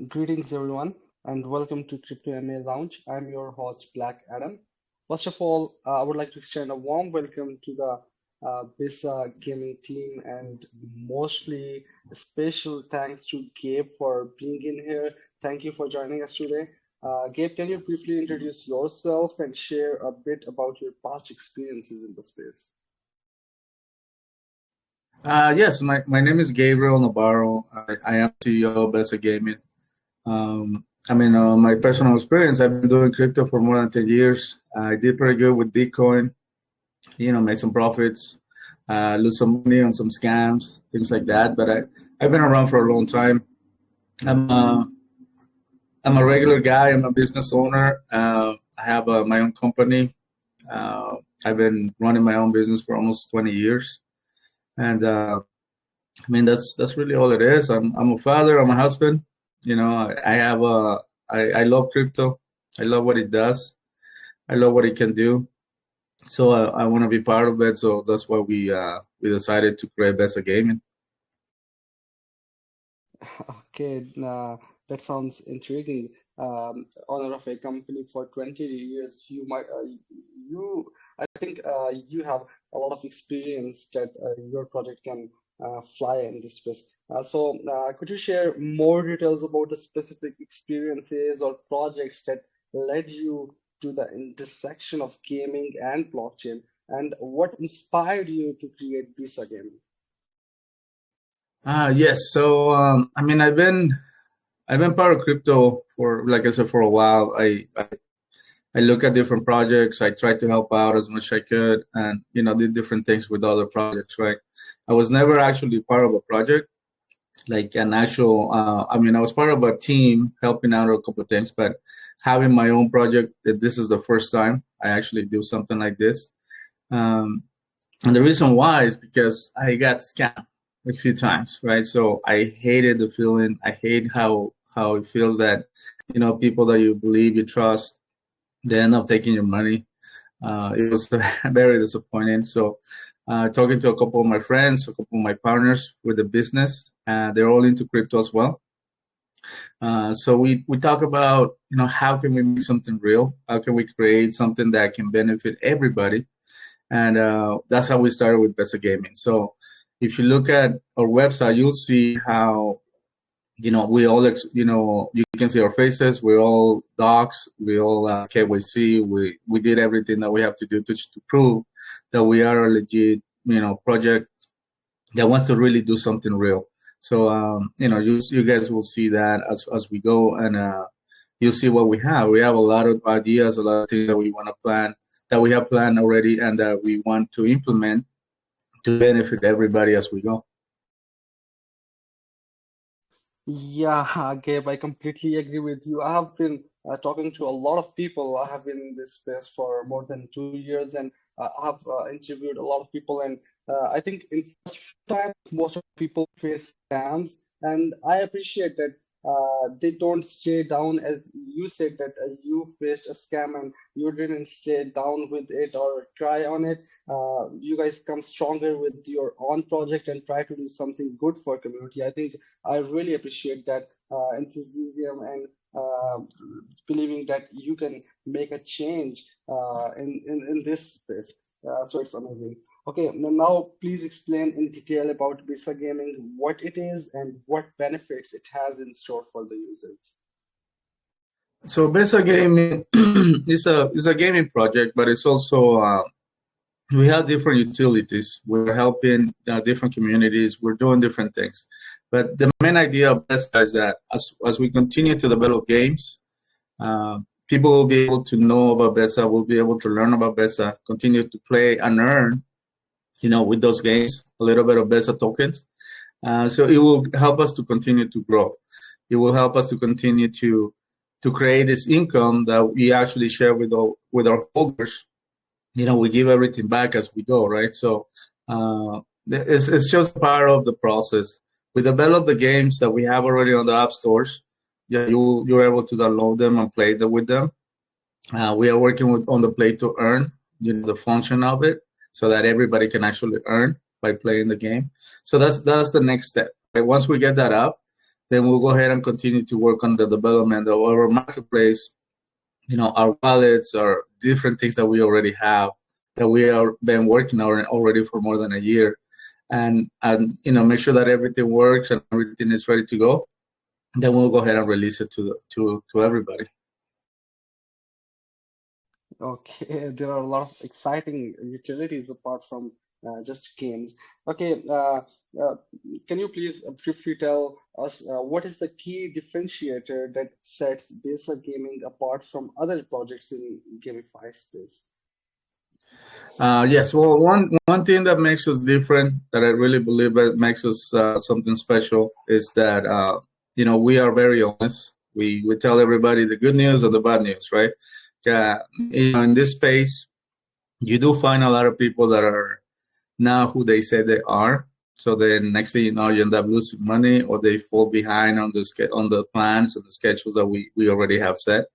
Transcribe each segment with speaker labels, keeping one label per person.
Speaker 1: Greetings, everyone, and welcome to Crypto MA Lounge. I'm your host, Black Adam. First of all, I would like to extend a warm welcome to the Besa gaming team, and mostly a special thanks to Gabe for being in here. Thank you for joining us today. Gabe, can you briefly introduce yourself and share a bit about your past experiences in the space?
Speaker 2: Yes, my name is Gabriel Navarro. I am CEO of Besa Gaming. My personal experience, I've been doing crypto for more than 10 years. I did pretty good with Bitcoin, made some profits, lose some money on some scams, things like that. But I've been around for a long time. I'm, uh, I'm a regular guy. I'm a business owner. I have my own company. Uh, I've been running my own business for almost 20 years. And that's really all it is. I'm a father. I'm a husband. I have I love crypto. I love what it does. I love what it can do. So I want to be part of it. So that's why we decided to create Besa Gaming.
Speaker 1: Okay, that sounds intriguing. Owner of a company for 20 years, I think you have a lot of experience that your project can fly in this space. Could you share more details about the specific experiences or projects that led you to the intersection of gaming and blockchain, and what inspired you to create Bisa Gaming?
Speaker 2: Yes. So I've been part of crypto for, like I said, for a while. I look at different projects. I try to help out as much as I could, and did different things with other projects. Right. I was never actually part of a project, like an actual. I was part of a team helping out a couple of things, but having my own project, this is the first time I actually do something like this. Um, and the reason why is because I got scammed a few times, right? So I hated the feeling. I hate how it feels that people that you believe you trust, they end up taking your money. It was very disappointing. So, talking to a couple of my friends, a couple of my partners with the business, they're all into crypto as well. So we talk about how can we make something real? How can we create something that can benefit everybody? And that's how we started with Besa Gaming. So if you look at our website, you'll see how we all you can see our faces. We're all docs. We all KYC. We did everything that we have to do to prove that we are a legit project that wants to really do something real. So you guys will see that as we go, and you'll see what we have. We have a lot of ideas, a lot of things that we want to plan, that we have planned already, and that we want to implement to benefit everybody as we go.
Speaker 1: Yeah, Gabe, I completely agree with you. I have been talking to a lot of people. I have been in this space for more than 2 years, and I have interviewed a lot of people. And I think in first time, most of people face scams, and I appreciate that they don't stay down. As you said that you faced a scam and you didn't stay down with it or cry on it. You guys come stronger with your own project and try to do something good for community. I think I really appreciate that enthusiasm and believing that you can make a change in this space. So it's amazing. Okay, now please explain in detail about Bisa Gaming, what it is and what benefits it has in store for the users.
Speaker 2: So Besa Gaming is a gaming project, but it's also we have different utilities. We're helping different communities. We're doing different things. But the main idea of Besa is that as we continue to develop games, people will be able to know about Besa, will be able to learn about Besa, continue to play and earn, with those games, a little bit of Besa tokens. So it will help us to continue to grow. It will help us to continue to create this income that we actually share with our holders. We give everything back as we go, right? So it's just part of the process. We develop the games that we have already on the app stores. Yeah, you're able to download them and play them with them. We are working on the play to earn, the function of it, so that everybody can actually earn by playing the game. So that's the next step. Right? Once we get that up, then we'll go ahead and continue to work on the development of our marketplace, our wallets, our different things that we already have that we are been working on already for more than a year, and make sure that everything works and everything is ready to go. Then we'll go ahead and release it to everybody.
Speaker 1: Okay, there are a lot of exciting utilities apart from just games. Okay, uh, can you please briefly tell us what is the key differentiator that sets Besa Gaming apart from other projects in gamify space?
Speaker 2: Yes, well, one thing that makes us different, that I really believe that makes us something special, is that we are very honest. We tell everybody the good news and the bad news, right? In this space, you do find a lot of people that are not who they say they are. So then next thing you know, you end up losing money, or they fall behind on the plans and the schedules that we already have set.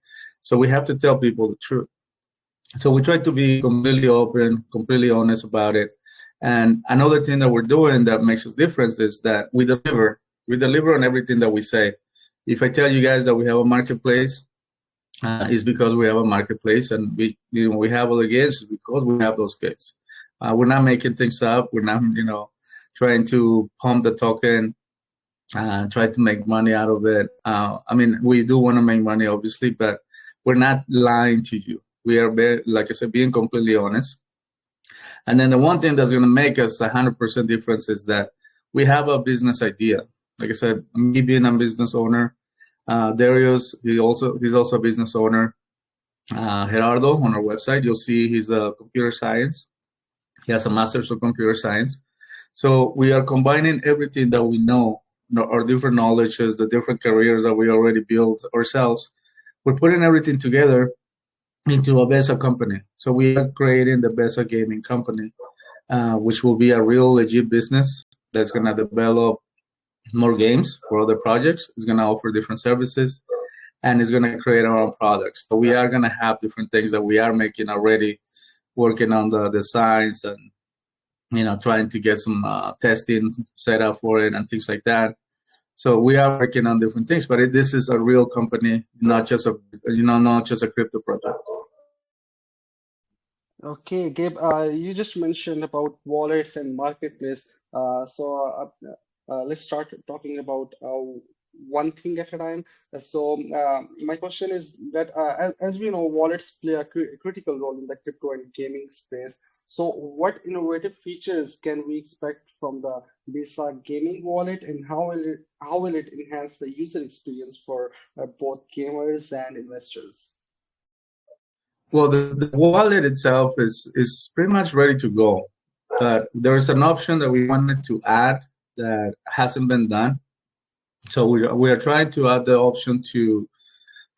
Speaker 2: So we have to tell people the truth. So we try to be completely open, completely honest about it. And another thing that we're doing that makes us different is that we deliver. We deliver on everything that we say. If I tell you guys that we have a marketplace, it's because we have a marketplace, and we have all the games because we have those games. We're not making things up. We're not trying to pump the token, try to make money out of it. I mean, we do want to make money, obviously, but we're not lying to you. We are, like I said, being completely honest. And then the one thing that's going to make us 100% difference is that we have a business idea. Like I said, me being a business owner, Darius, he's also a business owner. Gerardo, on our website, you'll see he's a computer science. He has a master's of computer science. So we are combining everything that we know, our different knowledges, the different careers that we already built ourselves. We're putting everything together into a Besa company. So we are creating the Besa Gaming Company, which will be a real legit business that's going to develop more games for other projects. It's going to offer different services, and it's going to create our own products. So we are going to have different things that we are making already, working on the designs and trying to get some testing set up for it and things like that. So we are working on different things, but this is a real company, not just a crypto project.
Speaker 1: Okay, Gabe, you just mentioned about wallets and marketplace. Let's start talking about one thing at a time. My question is that, as we know, wallets play a critical role in the crypto and gaming space. So, what innovative features can we expect from the Visa gaming wallet, and how will it enhance the user experience for both gamers and investors?
Speaker 2: Well, the wallet itself is pretty much ready to go. But there's an option that we wanted to add that hasn't been done. So we are trying to add the option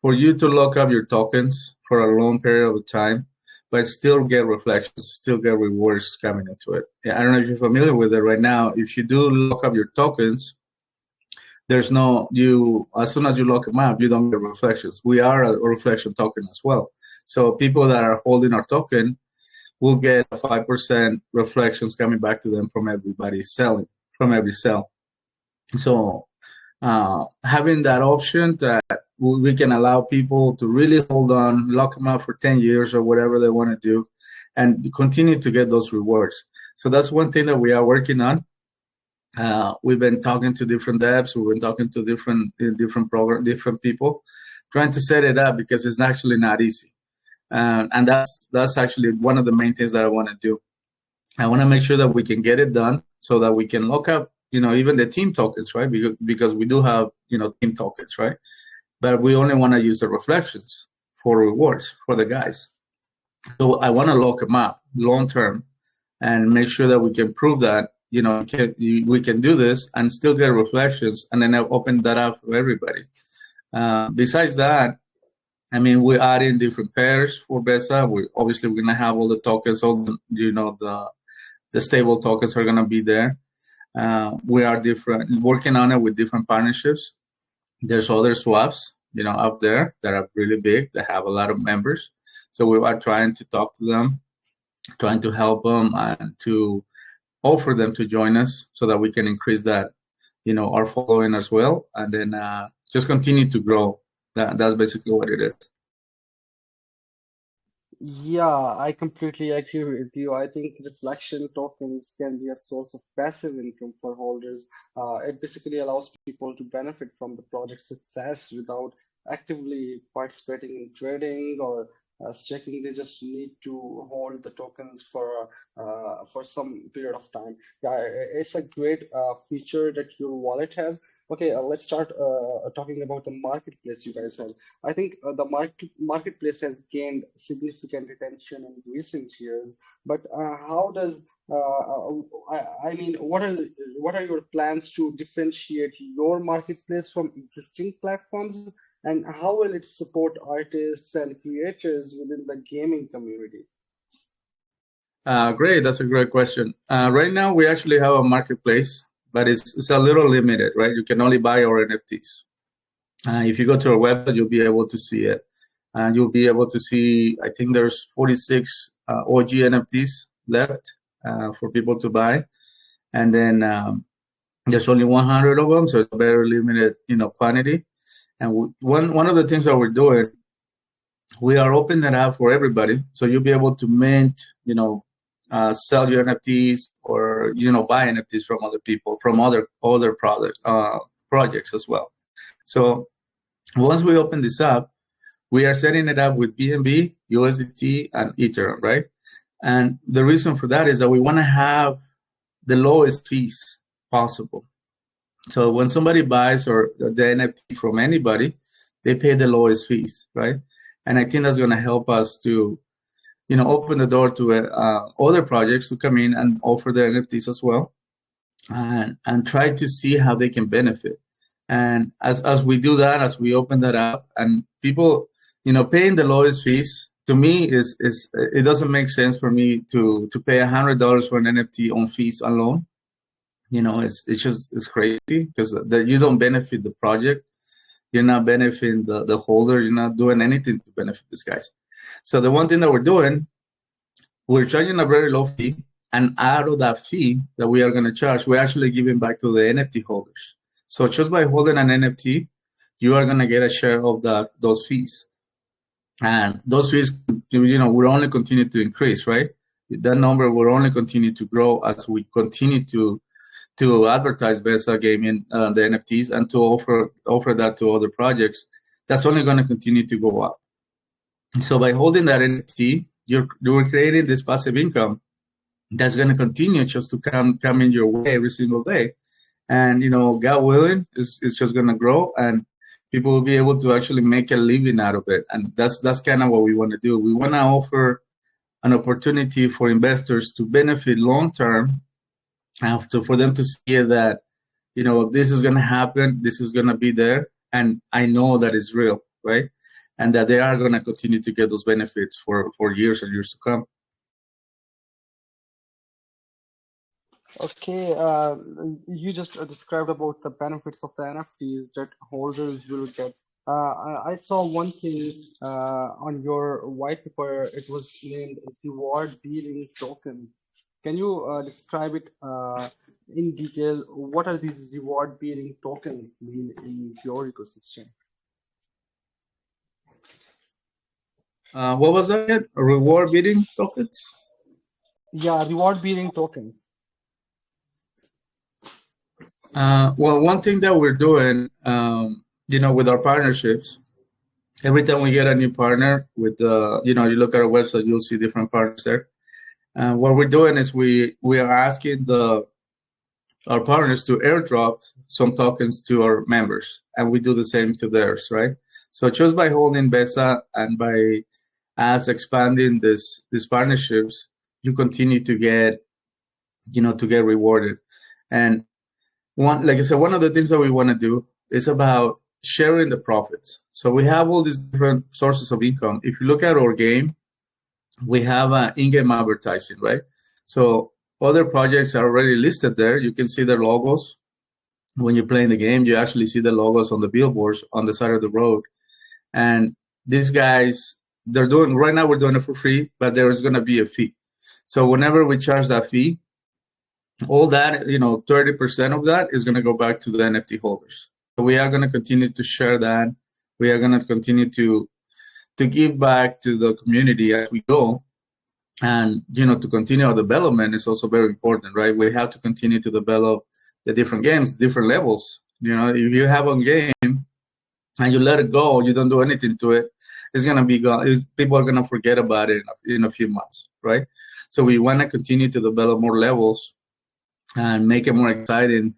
Speaker 2: for you to lock up your tokens for a long period of time, but still get reflections, still get rewards coming into it. Yeah, I don't know if you're familiar with it right now. If you do lock up your tokens, there's no you as soon as you lock them up, you don't get reflections. We are a reflection token as well. So people that are holding our token will get 5% reflections coming back to them from everybody selling, from every sell. So having that option that we can allow people to really hold on, lock them up for 10 years or whatever they want to do, and continue to get those rewards. So that's one thing that we are working on. We've been talking to different devs. We've been talking to different people, trying to set it up because it's actually not easy. And that's actually one of the main things that I want to do. I want to make sure that we can get it done so that we can lock up, even the team tokens, right? Because we do have, team tokens, right? But we only want to use the reflections for rewards for the guys. So I want to lock them up long term and make sure that we can prove that, we can do this and still get reflections, and then I'll open that up for everybody. Besides that, I mean, we're adding different pairs for Besa. We're gonna have all the tokens, all the stable tokens are gonna be there. We are working on it with different partnerships. There's other swaps, out there that are really big, that have a lot of members. So we are trying to talk to them, trying to help them and to offer them to join us so that we can increase that, are following as well, and then just continue to grow. That's basically what it is.
Speaker 1: Yeah, I completely agree with you. I think reflection tokens can be a source of passive income for holders. It basically allows people to benefit from the project's success without actively participating in trading or staking. They just need to hold the tokens for some period of time. Yeah, it's a great feature that your wallet has. Okay, let's start talking about the marketplace you guys have. I think the marketplace has gained significant attention in recent years, but how does I mean, what are your plans to differentiate your marketplace from existing platforms, and how will it support artists and creators within the gaming community?
Speaker 2: Great, that's a great question. Right now, we actually have a marketplace, but it's a little limited, right? You can only buy our NFTs. If you go to our website, you'll be able to see it. And you'll be able to see, I think there's 46 OG NFTs left for people to buy. And then there's only 100 of them, so it's a very limited, quantity. And one of the things that we're doing, we are opening it up for everybody, so you'll be able to mint, sell your NFTs, or buy NFTs from other people, from other projects as well. So once we open this up, we are setting it up with BNB, USDT, and Ethereum, right? And the reason for that is that we want to have the lowest fees possible. So when somebody buys or the NFT from anybody, they pay the lowest fees, right? And I think that's going to help us to, open the door to other projects to come in and offer their NFTs as well, and try to see how they can benefit. And as we do that, as we open that up, and people, paying the lowest fees, to me is it doesn't make sense for me to pay $100 for an NFT on fees alone. It's crazy because you don't benefit the project, you're not benefiting the holder, you're not doing anything to benefit these guys. So the one thing that we're doing, we're charging a very low fee, and out of that fee that we are going to charge, we're actually giving back to the NFT holders. So just by holding an NFT, you are going to get a share of those fees. And those fees, will only continue to increase, right? That number will only continue to grow as we continue to advertise Besa Gaming, the NFTs, and to offer that to other projects. That's only going to continue to go up. So by holding that NFT, you're creating this passive income that's going to continue just to come in your way every single day. And God willing, it's just going to grow, and people will be able to actually make a living out of it. And that's kind of what we want to do. We want to offer an opportunity for investors to benefit long term, for them to see that this is going to happen, this is going to be there, and I know that it's real, right? And that they are going to continue to get those benefits for years and years to come.
Speaker 1: Okay, you just described about the benefits of the NFTs that holders will get. I saw one thing on your white paper. It was named reward bearing tokens. Can you describe it in detail? What are these reward bearing tokens mean in your ecosystem?
Speaker 2: What was that again? Reward bidding tokens?
Speaker 1: Yeah, reward bearing tokens.
Speaker 2: Well, one thing that we're doing, with our partnerships, every time we get a new partner with, you look at our website, you'll see different partners there. What we're doing is we are asking our partners to airdrop some tokens to our members, and we do the same to theirs, right? So just by holding Besa and by us expanding these partnerships, you continue to get, rewarded. And like I said, one of the things that we want to do is about sharing the profits. So we have all these different sources of income. If you look at our game, we have in-game advertising, right? So other projects are already listed there. You can see their logos. When you're playing the game, you actually see the logos on the billboards on the side of the road. And these guys, right now we're doing it for free, but there's going to be a fee. So whenever we charge that fee, all that, 30% of that is going to go back to the NFT holders. So we are going to continue to share that. We are going to continue to give back to the community as we go. And, to continue our development is also very important, right? We have to continue to develop the different games, different levels. If you have a game and you let it go, you don't do anything to it, it's going to be gone. People are going to forget about it in a few months, right? So we want to continue to develop more levels and make it more exciting,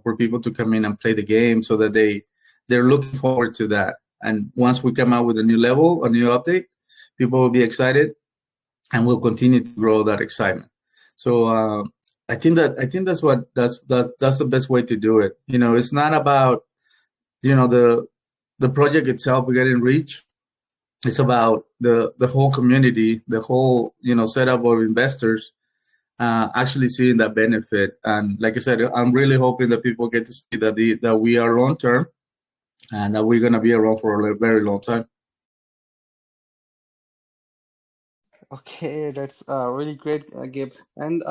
Speaker 2: for people to come in and play the game so that they're looking forward to that. And once we come out with a new level, a new update, people will be excited and we'll continue to grow that excitement. So I think that's the best way to do it. It's not about the project itself getting reach. It's about the whole community, the whole setup of investors actually seeing that benefit. And like I said, I'm really hoping that people get to see that we are long term and that we're going to be around for a very long time.
Speaker 1: Okay, that's really great, Gabe. And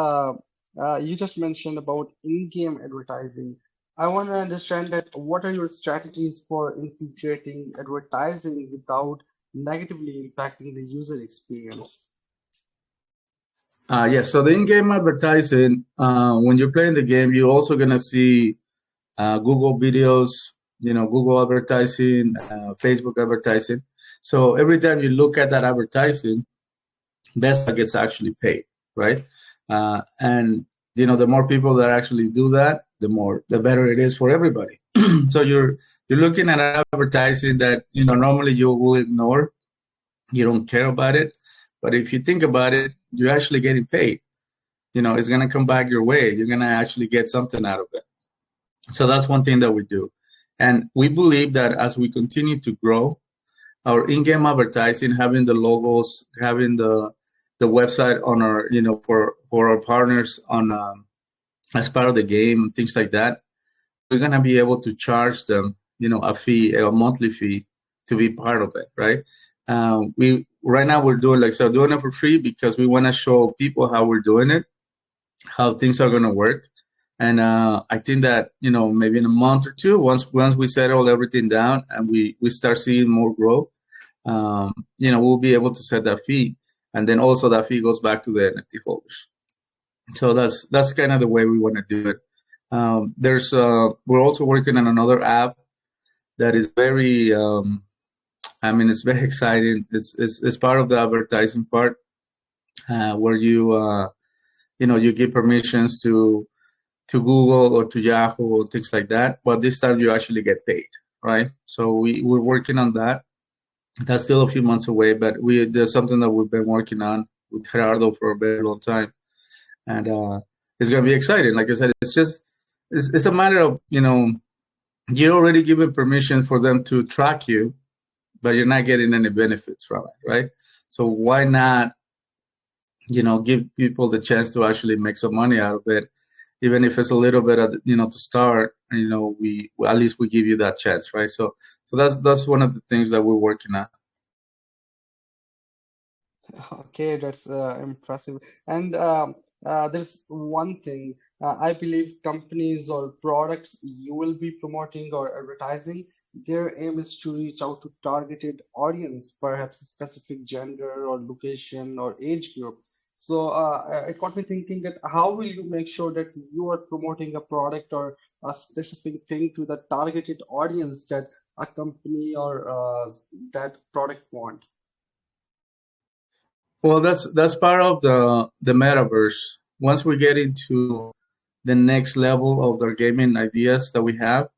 Speaker 1: you just mentioned about in-game advertising. I want to understand that what are your strategies for integrating advertising without negatively impacting the user experience?
Speaker 2: Yes, so the in-game advertising, when you're playing the game, you're also going to see Google videos, Google advertising, Facebook advertising. So every time you look at that advertising, Besa gets actually paid, right? And the more people that actually do that, the better it is for everybody. So you're looking at advertising that normally you will ignore, you don't care about it, but if you think about it, you're actually getting paid. It's gonna come back your way. You're gonna actually get something out of it. So that's one thing that we do, and we believe that as we continue to grow, our in-game advertising, having the logos, having the website on our, for our partners on as part of the game and things like that, we're gonna be able to charge them, a fee, a monthly fee to be part of it, right? We right now we're doing doing it for free because we want to show people how we're doing it, how things are gonna work. And I think that maybe in a month or two, once we settle everything down and we start seeing more growth, we'll be able to set that fee, and then also that fee goes back to the NFT holders. So that's kind of the way we want to do it. We're also working on another app that is very, it's very exciting. It's part of the advertising part, where you give permissions to Google or to Yahoo or things like that, but this time you actually get paid, right? So we're working on that. That's still a few months away, but there's something that we've been working on with Gerardo for a very long time, and it's gonna be exciting. Like I said, it's a matter of you're already given permission for them to track you, but you're not getting any benefits from it, right? So why not give people the chance to actually make some money out of it, even if it's a little bit of to start. We at least we give you that chance, right? So that's one of the things that we're working on.
Speaker 1: Okay, that's impressive. And there's one thing I believe companies or products you will be promoting or advertising, their aim is to reach out to targeted audience, perhaps a specific gender or location or age group. So it got me thinking that how will you make sure that you are promoting a product or a specific thing to the targeted audience that a company or that product want?
Speaker 2: Well, that's part of the metaverse. Once we get into the next level of the gaming ideas that we have,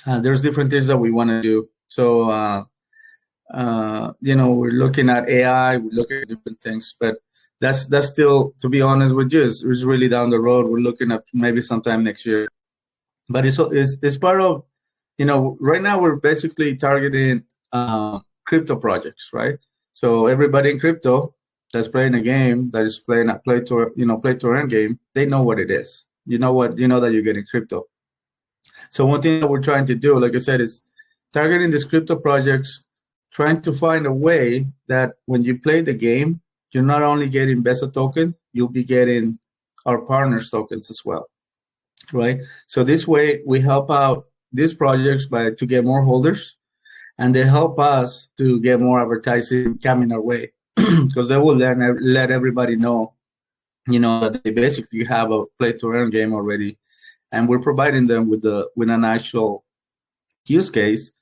Speaker 2: there's different things that we want to do. So we're looking at AI, we're looking at different things, but that's still, to be honest with you, it's really down the road. We're looking at maybe sometime next year. But it's part of, right now we're basically targeting crypto projects, right? So everybody in crypto that's playing a game, that is playing a play to earn game, they know what it is. You know that you're getting crypto. So one thing that we're trying to do, like I said, is targeting these crypto projects, trying to find a way that when you play the game, you're not only getting Besa token, you'll be getting our partners tokens as well, right? So this way we help out these projects by to get more holders, and they help us to get more advertising coming our way because they will let everybody know, that they basically have a play to earn game already, and we're providing them with an actual use case,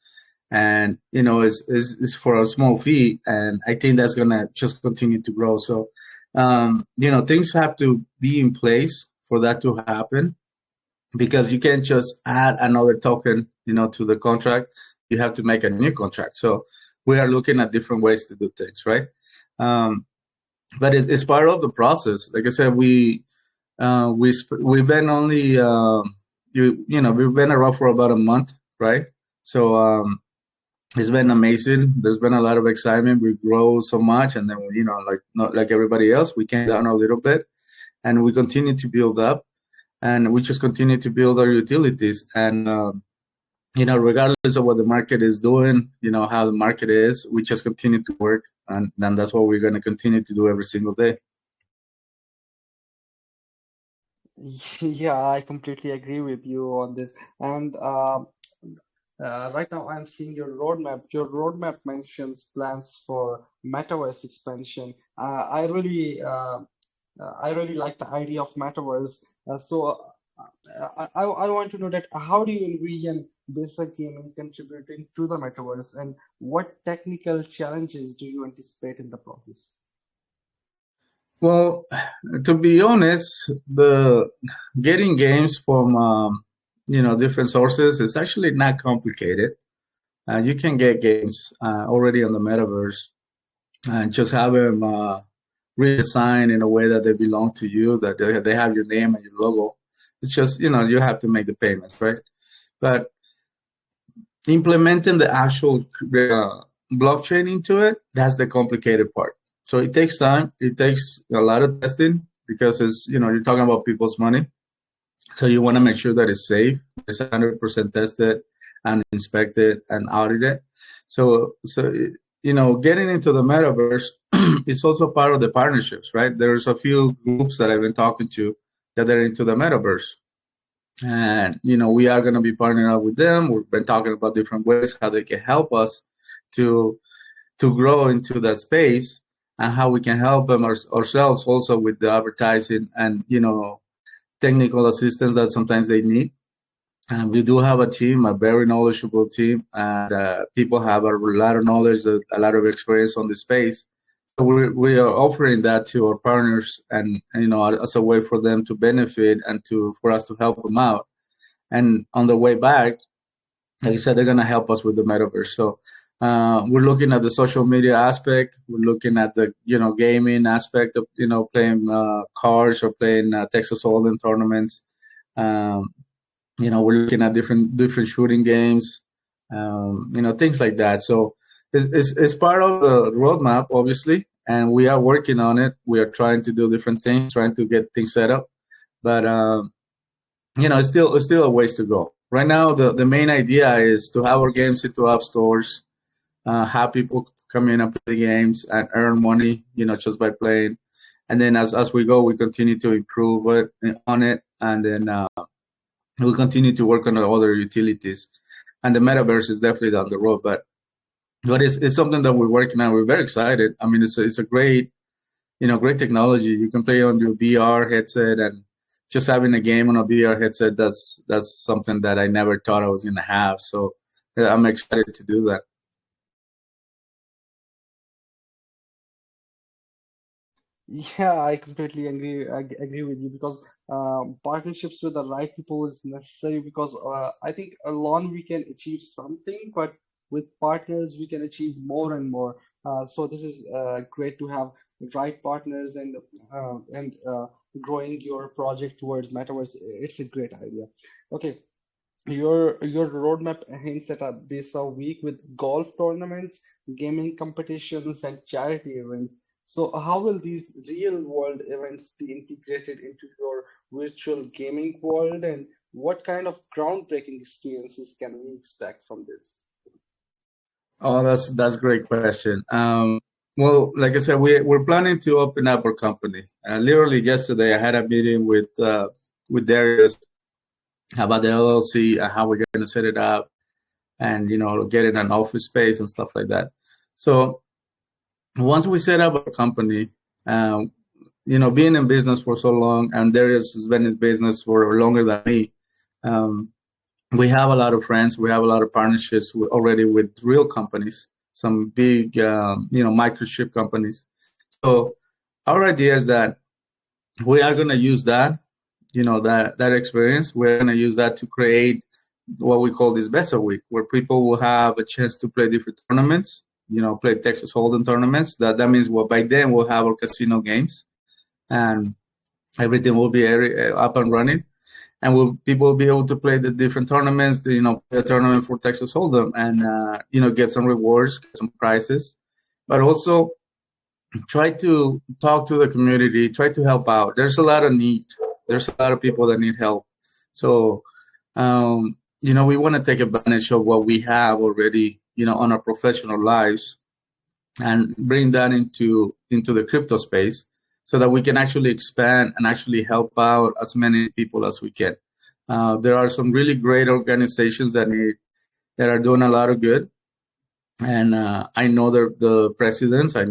Speaker 2: and is for a small fee, and I think that's gonna just continue to grow. So things have to be in place for that to happen, because you can't just add another token, to the contract. You have to make a new contract. So we are looking at different ways to do things, right? Um, but it's part of the process. Like I said, we've been only we've been around for about a month, right? So it's been amazing. There's been a lot of excitement. We grow so much, and then like not like everybody else, we came down a little bit, and we continue to build up, and we just continue to build our utilities. And regardless of what the market is doing, how the market is, we just continue to work, and then that's what we're going to continue to do every single day.
Speaker 1: Yeah, I completely agree with you on this. And right now, I'm seeing your roadmap. Your roadmap mentions plans for metaverse expansion. I really like the idea of metaverse. I want to know that how do you envision Besa Gaming contributing to the metaverse, and what technical challenges do you anticipate in the process?
Speaker 2: Well, to be honest, the getting games from different sources is actually not complicated. You can get games already on the metaverse and just have them redesigned in a way that they belong to you, that they have your name and your logo. It's just, you have to make the payments, right? But implementing the actual blockchain into it, that's the complicated part. So it takes time. It takes a lot of testing, because you're talking about people's money. So you want to make sure that it's safe, it's 100% tested and inspected and audited. So getting into the metaverse is also part of the partnerships, right? There's a few groups that I've been talking to that are into the metaverse. And, we are going to be partnering up with them. We've been talking about different ways how they can help us to grow into that space, and how we can help them ourselves also with the advertising and, technical assistance that sometimes they need. And we do have a team, a very knowledgeable team, and people have a lot of knowledge, a lot of experience on the space. So we are offering that to our partners, and as a way for them to benefit and for us to help them out. And on the way back, like I said, they're gonna help us with the metaverse. So we're looking at the social media aspect. We're looking at the gaming aspect of playing cards or playing Texas Hold'em tournaments. Um, we're looking at different shooting games, things like that. So it's part of the roadmap, obviously, and we are working on it. We are trying to do different things, trying to get things set up, but it's still a ways to go. Right now, the main idea is to have our games into app stores, have people come in and play the games and earn money, just by playing. And then as we go, we continue to improve on it, and then we'll continue to work on the other utilities. And the metaverse is definitely down the road, but it's something that we're working on. We're very excited. I mean, it's a great great technology. You can play on your VR headset, and just having a game on a VR headset, that's something that I never thought I was gonna have. So yeah, I'm excited to do that.
Speaker 1: Yeah, I completely agree with you because partnerships with the right people is necessary because I think alone we can achieve something, but with partners we can achieve more and more. So this is great to have right partners and growing your project towards metaverse. It's a great idea. Okay, your roadmap hints at a Besa week with golf tournaments, gaming competitions, and charity events. So, how will these real-world events be integrated into your virtual gaming world, and what kind of groundbreaking experiences can we expect from this?
Speaker 2: Oh, that's a great question. Well, like I said, we're planning to open up our company. Literally yesterday, I had a meeting with Darius about the LLC and how we're going to set it up, and getting an office space and stuff like that. So once we set up a company, um, being in business for so long, and Darius has been in business for longer than me. Um, we have a lot of friends. We have a lot of partnerships already with real companies, some big, microchip companies. So our idea is that we are going to use that, that experience. We're going to use that to create what we call this Besa Week, where people will have a chance to play different tournaments, play Texas Hold'em tournaments. That means by then we'll have our casino games, and everything will be up and running, and people will be able to play the different tournaments, play a tournament for Texas Hold'em, and get some rewards, get some prizes, but also try to talk to the community, try to help out. There's a lot of need. There's a lot of people that need help. So, we want to take advantage of what we have already, on our professional lives, and bring that into the crypto space, so that we can actually expand and actually help out as many people as we can. There are some really great organizations that are doing a lot of good, and I know the presidents. I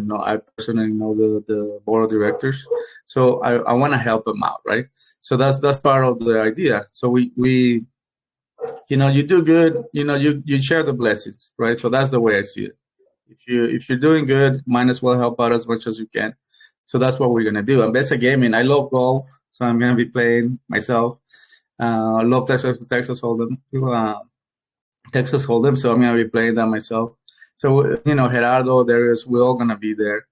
Speaker 2: personally know the board of directors, so I want to help them out, right? So that's part of the idea. So we you do good, you share the blessings, right? So that's the way I see it. If you're doing good, might as well help out as much as you can. So that's what we're gonna do. And Besa Gaming, I love golf, so I'm gonna be playing myself. I love Texas Hold'em, Texas Hold'em, so I'm gonna be playing that myself. So Gerardo, Darius, we're all gonna be there,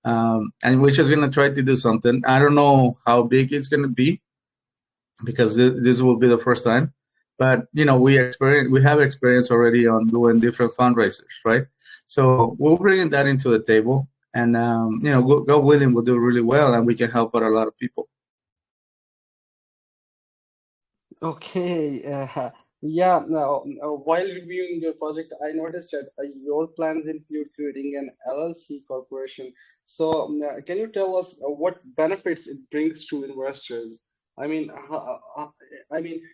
Speaker 2: and we're just gonna try to do something. I don't know how big it's gonna be, because this will be the first time, but we have experience already on doing different fundraisers, right? So we'll bring that into the table, and God willing, we'll do really well, and we can help out a lot of people.
Speaker 1: Okay, yeah. Now, while reviewing your project, I noticed that your plans include creating an LLC corporation. So, can you tell us what benefits it brings to investors? I mean,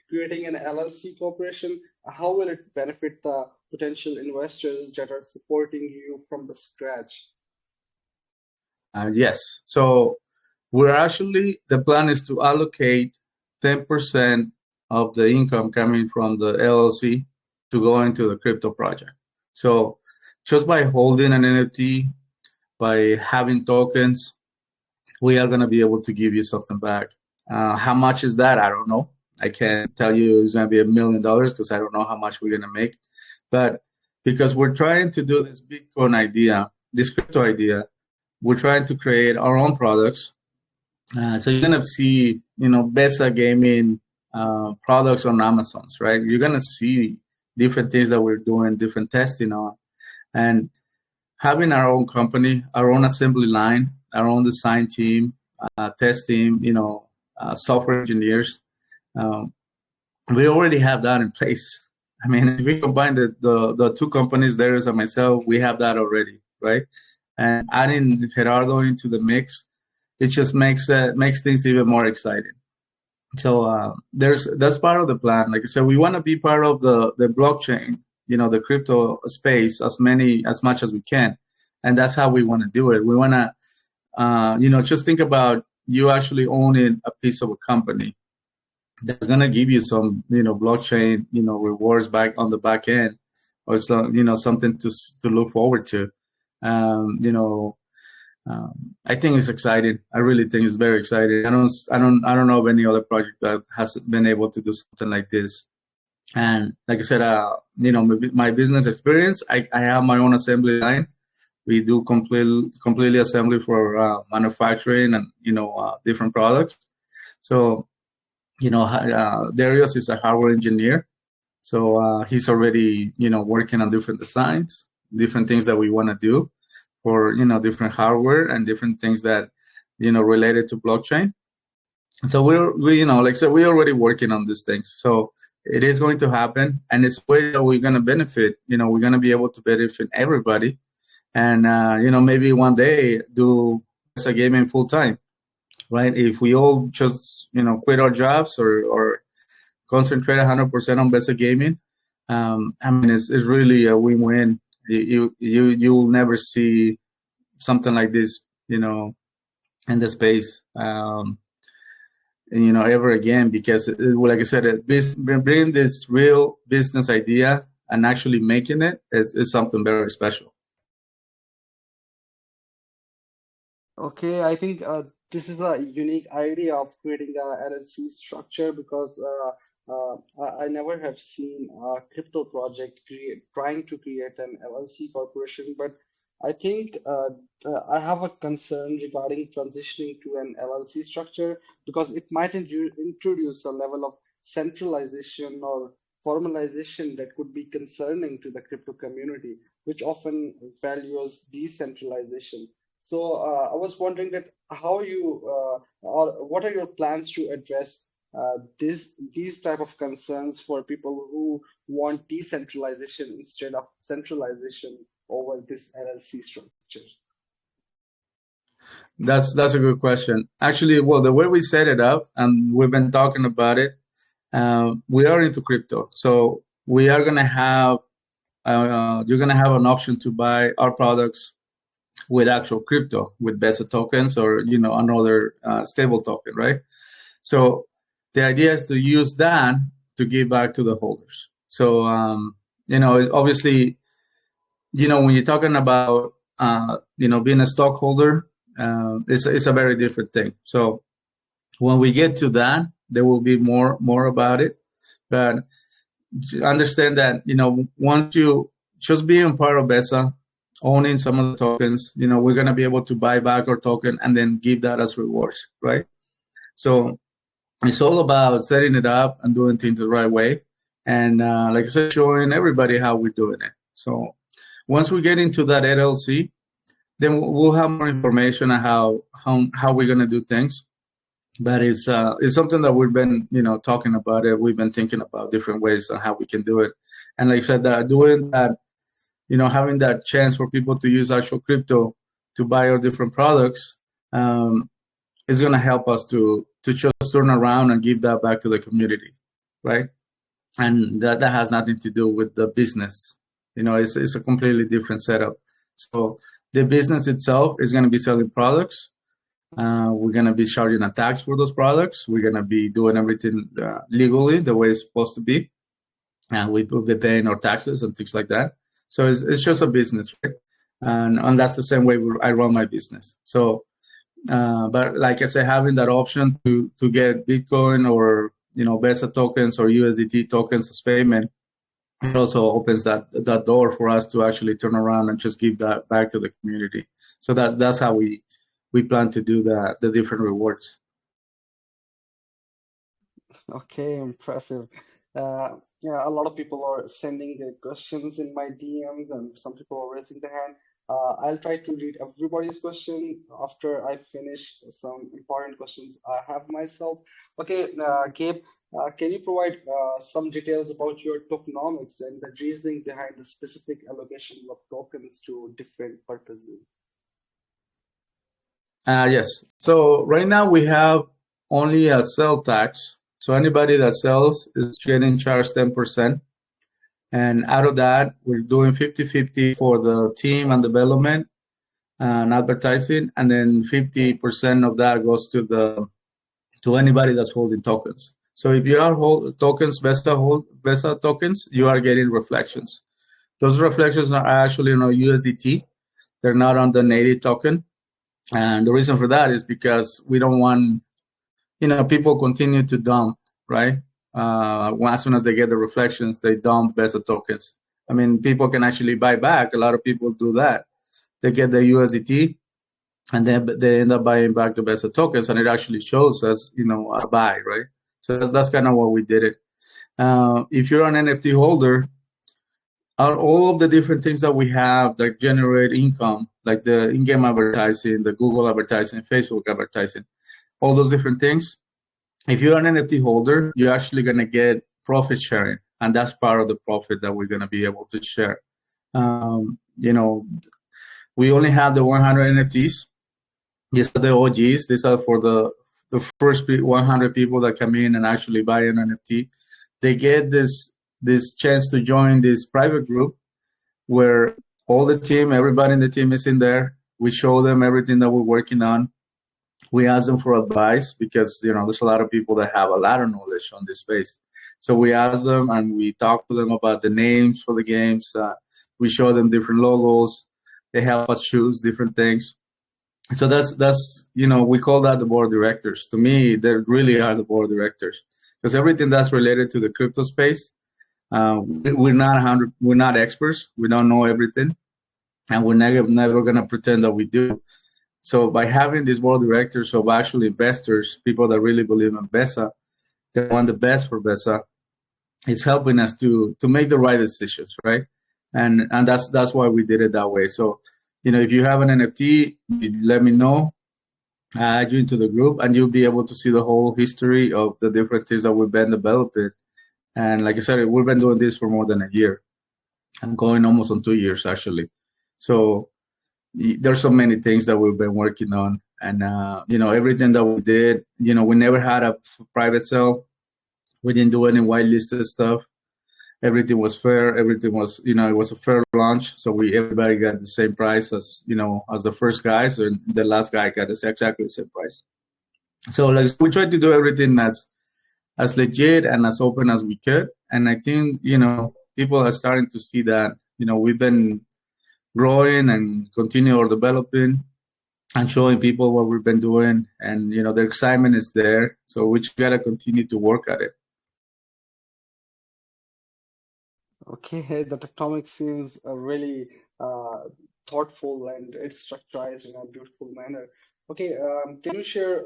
Speaker 1: creating an LLC corporation, how will it benefit the potential investors that are supporting you from the scratch?
Speaker 2: Yes. So the plan is to allocate 10% of the income coming from the LLC to go into the crypto project. So just by holding an NFT, by having tokens, we are going to be able to give you something back. How much is that? I don't know. I can't tell you it's going to be $1 million, because I don't know how much we're going to make. But because we're trying to do this Bitcoin idea, this crypto idea, we're trying to create our own products. So you're gonna see, Besa Gaming products on Amazon's, right? You're gonna see different things that we're doing, different testing on, and having our own company, our own assembly line, our own design team, test team, software engineers. Um, we already have that in place. I mean, if we combine the two companies, Darius and myself, we have that already, right? And adding Gerardo into the mix, it just makes things even more exciting. So that's part of the plan. Like I said, we want to be part of the blockchain, the crypto space as much as we can, and that's how we want to do it. We want to, just think about you actually owning a piece of a company that's gonna give you some, blockchain, rewards back on the back end, or some, something to look forward to. Um, you know, I think it's exciting. I really think it's very exciting. I don't know of any other project that has been able to do something like this. And like I said, my business experience, I have my own assembly line. We do completely assembly for manufacturing and different products. So Darius is a hardware engineer, so he's already working on different designs, different things that we want to do for different hardware and different things that related to blockchain. So we like I said, we're already working on these things. So it is going to happen, and it's a way that we're going to benefit. We're going to be able to benefit everybody, and maybe one day do Besa gaming full time, right? If we all just quit our jobs or concentrate 100% on Besa gaming, I mean it's really a win-win. You will never see something like this, in the space. Ever again, because like I said, bringing this real business idea and actually making it is something very special.
Speaker 1: Okay, I think this is a unique idea of creating a LLC structure because I never have seen a crypto project trying to create an LLC corporation. But I think I have a concern regarding transitioning to an LLC structure because it might introduce a level of centralization or formalization that could be concerning to the crypto community, which often values decentralization. So I was wondering that how you or what are your plans to address these type of concerns for people who want decentralization instead of centralization over this LLC structure?
Speaker 2: That's a good question. Actually, well, the way we set it up, and we've been talking about it, we are into crypto, so we are gonna have you're gonna have an option to buy our products with actual crypto, with Besa tokens or another stable token, right? So the idea is to use that to give back to the holders. So obviously, when you're talking about being a stockholder, it's a very different thing. So when we get to that, there will be more about it. But understand that once you just being part of Besa, owning some of the tokens, we're gonna be able to buy back our token and then give that as rewards, right? So it's all about setting it up and doing things the right way, and like I said, showing everybody how we're doing it. So once we get into that LLC, then we'll have more information on how we're gonna do things. But it's something that we've been talking about it. We've been thinking about different ways on how we can do it, and like I said, doing that, having that chance for people to use actual crypto to buy our different products, um, is going to help us to just turn around and give that back to the community, right? And that has nothing to do with the business. It's a completely different setup. So the business itself is going to be selling products. We're going to be charging a tax for those products. We're going to be doing everything legally the way it's supposed to be. And we will be paying our taxes and things like that. So it's just a business, right? And that's the same way I run my business. So, but like I said, having that option to get Bitcoin or Besa tokens or USDT tokens as payment, it also opens that door for us to actually turn around and just give that back to the community. So that's how we plan to do the different rewards.
Speaker 1: Okay, impressive. Yeah, a lot of people are sending their questions in my DMs, and some people are raising their hand. I'll try to read everybody's question after I finish some important questions I have myself. Okay, Gabe, can you provide some details about your tokenomics and the reasoning behind the specific allocations of tokens to different purposes?
Speaker 2: Yes. So right now we have only a sell tax. So anybody that sells is getting charged 10%. And out of that, we're doing 50-50 for the team and development and advertising. And then 50% of that goes to anybody that's holding tokens. So if you are hold tokens, Besa tokens, you are getting reflections. Those reflections are actually USDT. They're not on the native token. And the reason for that is because we don't want, people continue to dump, right? As soon as they get the reflections, they dump Besa tokens. I mean, people can actually buy back. A lot of people do that. They get the USDT and then they end up buying back the Besa tokens, and it actually shows as, a buy, right? So that's kind of what we did it. If you're an NFT holder, all of the different things that we have that generate income, like the in-game advertising, the Google advertising, Facebook advertising, all those different things. If you're an NFT holder, you're actually going to get profit sharing, and that's part of the profit that we're going to be able to share. Um, you know, We only have the 100 NFTs. These are the OGs. These are for the first 100 people that come in and actually buy an NFT. They get this chance to join this private group where all the team, everybody in the team is in there. We show them everything that we're working on. We ask them for advice because there's a lot of people that have a lot of knowledge on this space. So we ask them and we talk to them about the names for the games. We show them different logos. They help us choose different things. So that's we call that the board directors. To me, they really are the board directors because everything that's related to the crypto space, we're not experts. We don't know everything, and we're never gonna pretend that we do. So by having these board directors of actually investors, people that really believe in Besa, they want the best for Besa, it's helping us to make the right decisions, right? And that's why we did it that way. So, if you have an NFT, let me know. I add you into the group, and you'll be able to see the whole history of the different things that we've been developing. And like I said, we've been doing this for more than a year. I'm going almost on 2 years actually. So there's so many things that we've been working on, and everything that we did. We never had a private sale. We didn't do any whitelisted stuff. Everything was fair. Everything was, it was a fair launch. So everybody got the same price as the first guys, and the last guy got exactly the same price. So like we tried to do everything as legit and as open as we could. And I think, people are starting to see that, we've been growing and continue our developing and showing people what we've been doing. And, the excitement is there. So we just got to continue to work at it.
Speaker 1: Okay, the tectonic seems really uh, thoughtful and it's structured in a beautiful manner. Okay, can you share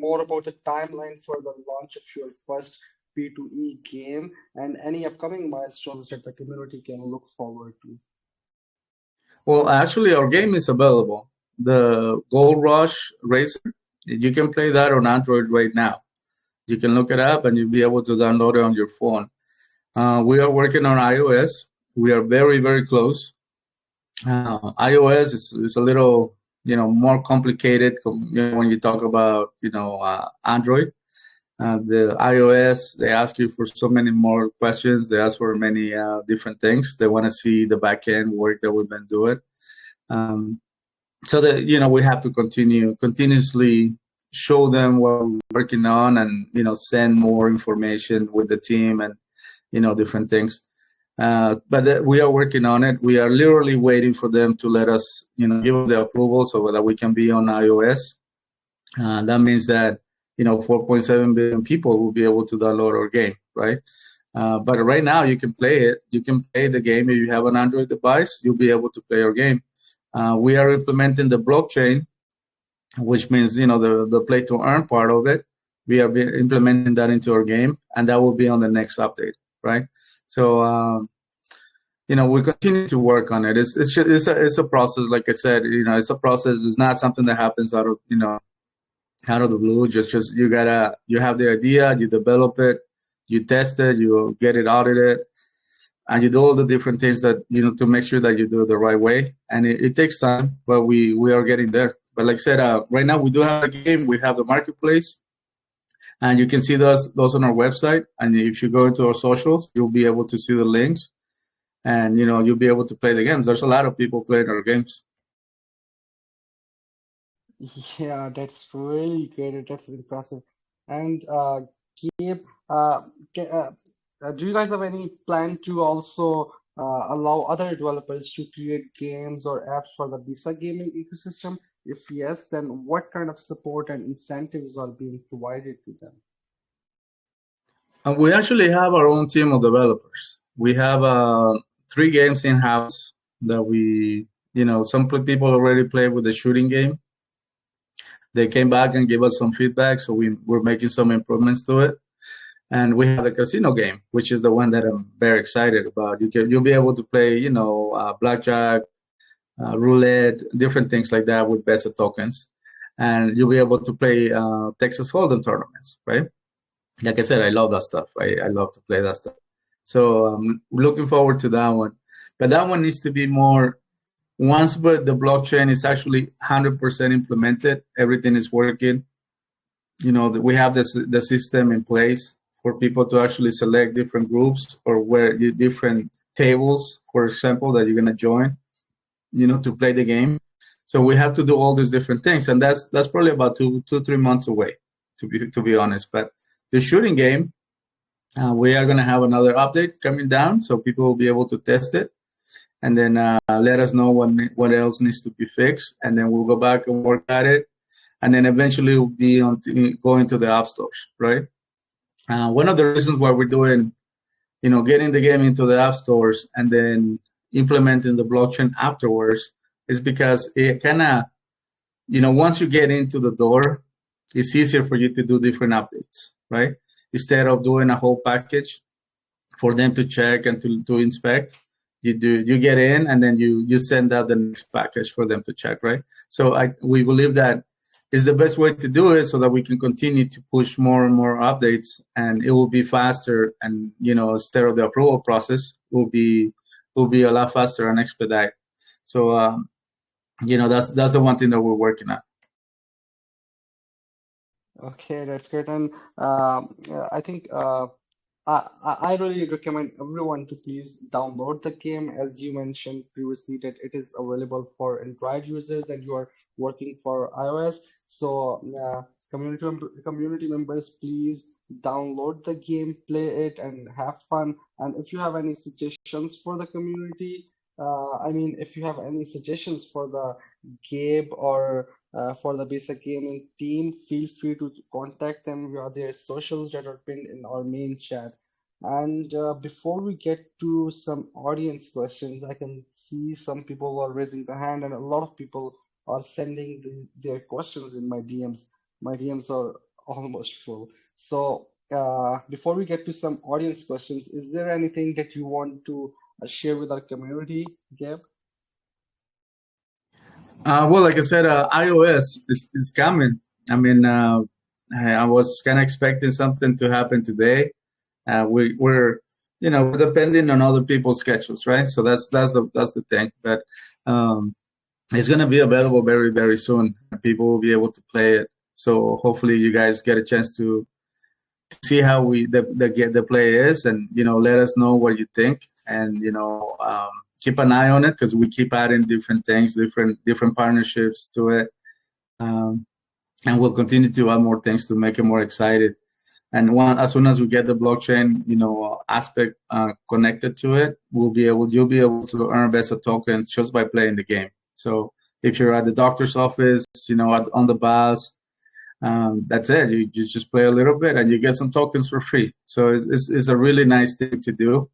Speaker 1: more about the timeline for the launch of your first P2E game and any upcoming milestones that the community can look forward to?
Speaker 2: Well, actually, our game is available. The Gold Rush Racer, you can play that on Android right now. You can look it up and you'll be able to download it on your phone. We are working on iOS. We are very, very close. iOS is a little, more complicated when you talk about, Android. The iOS, they ask you for so many more questions. They ask for many different things. They want to see the backend work that we've been doing. Um, so that we have to continuously show them what we're working on, and send more information with the team and different things. But we are working on it. We are literally waiting for them to let us, give us the approval so that we can be on iOS. That means that 4.7 billion people will be able to download our game, right? But right now you can play it. You can play the game if you have an Android device. You'll be able to play our game. We are implementing the blockchain, which means the play to earn part of it. We are implementing that into our game, and that will be on the next update, right? So we continue to work on it. It's a process. Like I said, it's a process. It's not something that happens out of the blue. Just you have the idea, you develop it, you test it, you get it audited, and you do all the different things that to make sure that you do it the right way. And it takes time, but we are getting there. But like I said, right now we do have a game. We have the marketplace, and you can see those on our website. And if you go into our socials, you'll be able to see the links, and you'll be able to play the games. There's a lot of people playing our games.
Speaker 1: Yeah, that's really great. That's impressive. And Gabe, uh, do you guys have any plan to also allow other developers to create games or apps for the Visa gaming ecosystem? If yes, then what kind of support and incentives are being provided to them?
Speaker 2: And we actually have our own team of developers. We have 3 games in house that some people already play with the shooting game. They came back and gave us some feedback, so we're making some improvements to it. And we have the casino game, which is the one that I'm very excited about. You'll be able to play, blackjack, roulette, different things like that with Besa tokens, and you'll be able to play Texas Hold'em tournaments, right? Like I said, I love that stuff. I love to play that stuff. So looking forward to that one. But that one needs to be more. once but the blockchain is actually 100% implemented, everything is working. We have the system in place for people to actually select different groups or where different tables, for example, that you're going to join, to play the game. So we have to do all these different things, and that's probably about 3 months away, to be honest. But the shooting game, we are going to have another update coming down, so people will be able to test it, and then let us know what else needs to be fixed, and then we'll go back and work at it, and then eventually we'll be going to the app stores, right? One of the reasons why we're doing, getting the game into the app stores and then implementing the blockchain afterwards is because it kind of, once you get into the door, it's easier for you to do different updates, right? Instead of doing a whole package for them to check and to inspect, you get in and then you send out the next package for them to check, right? So we believe that is the best way to do it so that we can continue to push more and more updates, and it will be faster, and instead of the approval process will be a lot faster and expedite. So that's the one thing that we're working on.
Speaker 1: Okay, that's great. And I think I really recommend everyone to please download the game. As you mentioned previously, that it is available for Android users and you are working for iOS. So, community members, please download the game, play it, and have fun. And if you have any suggestions for the community, I mean, if you have any suggestions for the Gabe or for the basic gaming team, feel free to contact them via their socials that are pinned in our main chat. And before we get to some audience questions, I can see some people are raising their hand, and a lot of people are sending their questions in my DMs. My DMs are almost full. So before we get to some audience questions, is there anything that you want to share with our community, Gabe?
Speaker 2: Well, like I said, iOS is coming. I mean, I was kind of expecting something to happen today. We're we're depending on other people's schedules, right? So that's the thing. But it's going to be available very very soon. People will be able to play it. So hopefully you guys get a chance to see how the play is, and let us know what you think, and keep an eye on it because we keep adding different things, different partnerships to it, um, and we'll continue to add more things to make it more excited. And as soon as we get the blockchain, aspect connected to it, you'll be able to earn Besa tokens just by playing the game. So if you're at the doctor's office, on the bus, that's it. You just play a little bit and you get some tokens for free. So it's a really nice thing to do.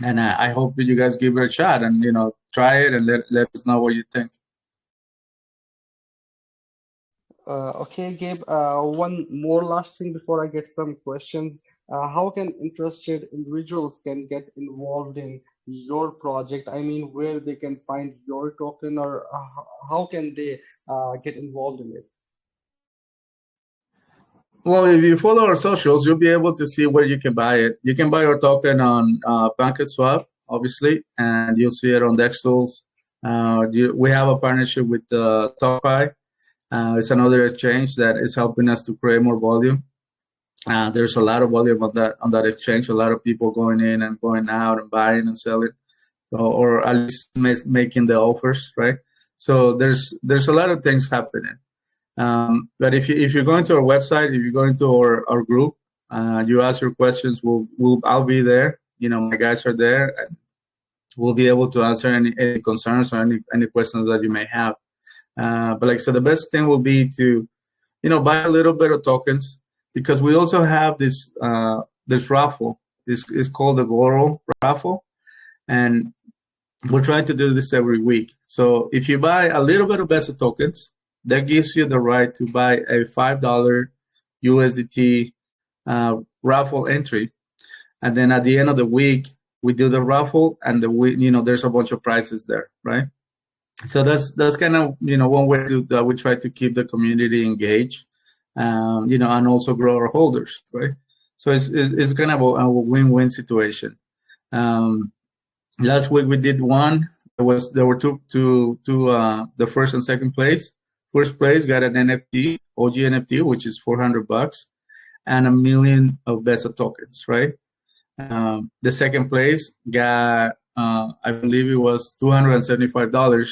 Speaker 2: And I hope that you guys give it a shot and try it and let us know what you think.
Speaker 1: Okay, Gabe, one more last thing before I get some questions. How can interested individuals can get involved in your project? I mean, where they can find your token, or how can they get involved in it?
Speaker 2: Well, if you follow our socials, you'll be able to see where you can buy it. You can buy our token on PancakeSwap, obviously, and you'll see it on DexTools. We have a partnership with TalkPi. It's another exchange that is helping us to create more volume. There's a lot of volume on that exchange. A lot of people going in and going out and buying and selling, or at least making the offers, right? So there's a lot of things happening. But if you're going to our website, if you're going to our group, you ask your questions, I'll be there. My guys are there, and we'll be able to answer any concerns or any questions that you may have. But like I said, the best thing will be to buy a little bit of tokens, because we also have this raffle. It's called the Goro raffle, and we're trying to do this every week. So if you buy a little bit of Besa tokens, that gives you the right to buy a $5 USDT raffle entry, and then at the end of the week we do the raffle, and there's a bunch of prizes there, right? So that's kind of one way that we try to keep the community engaged, and also grow our holders, right? So it's kind of a win-win situation. Last week we did one there were two the first and second place. First place got an NFT, OG NFT, which is $400, and 1 million of Besa tokens, right? The second place got, I believe it was $275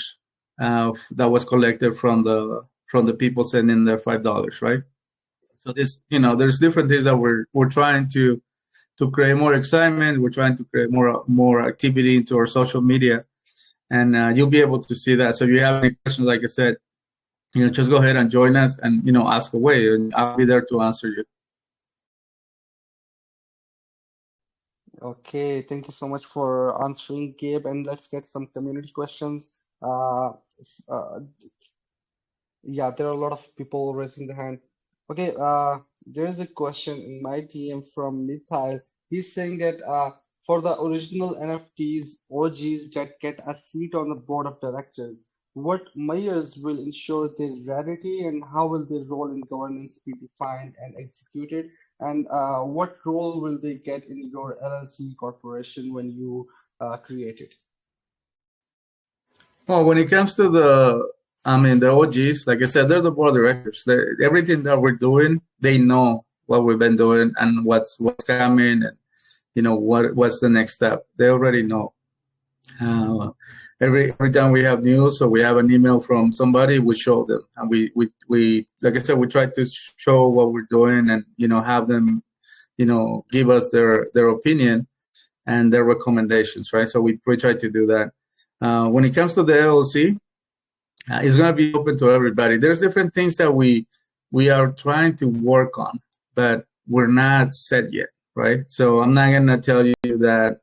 Speaker 2: that was collected from the people sending their $5, right? So this, there's different things that we're trying to create more excitement. We're trying to create more activity into our social media, and you'll be able to see that. So if you have any questions, like I said, just go ahead and join us and ask away, and I'll be there to answer you.
Speaker 1: Okay, thank you so much for answering, Gabe. And let's get some community questions. Uh, uh, Yeah, there are a lot of people raising their hand. Okay, there is a question in my DM from Mithal. He's saying that for the original NFTs, OGs that get a seat on the board of directors, what measures will ensure their rarity and how will their role in governance be defined and executed? And what role will they get in your LLC corporation when you create it?
Speaker 2: Well, when it comes to the OGs, like I said, they're the board of directors. Everything that we're doing, they know what we've been doing and what's coming, and what's the next step. They already know. Uh, every time we have news or we have an email from somebody, we show them, and we like I said, we try to show what we're doing, and have them give us their opinion and their recommendations, right? So we try to do that. When it comes to the LLC, it's going to be open to everybody. There's different things that we are trying to work on, but we're not set yet, right? So I'm not going to tell you that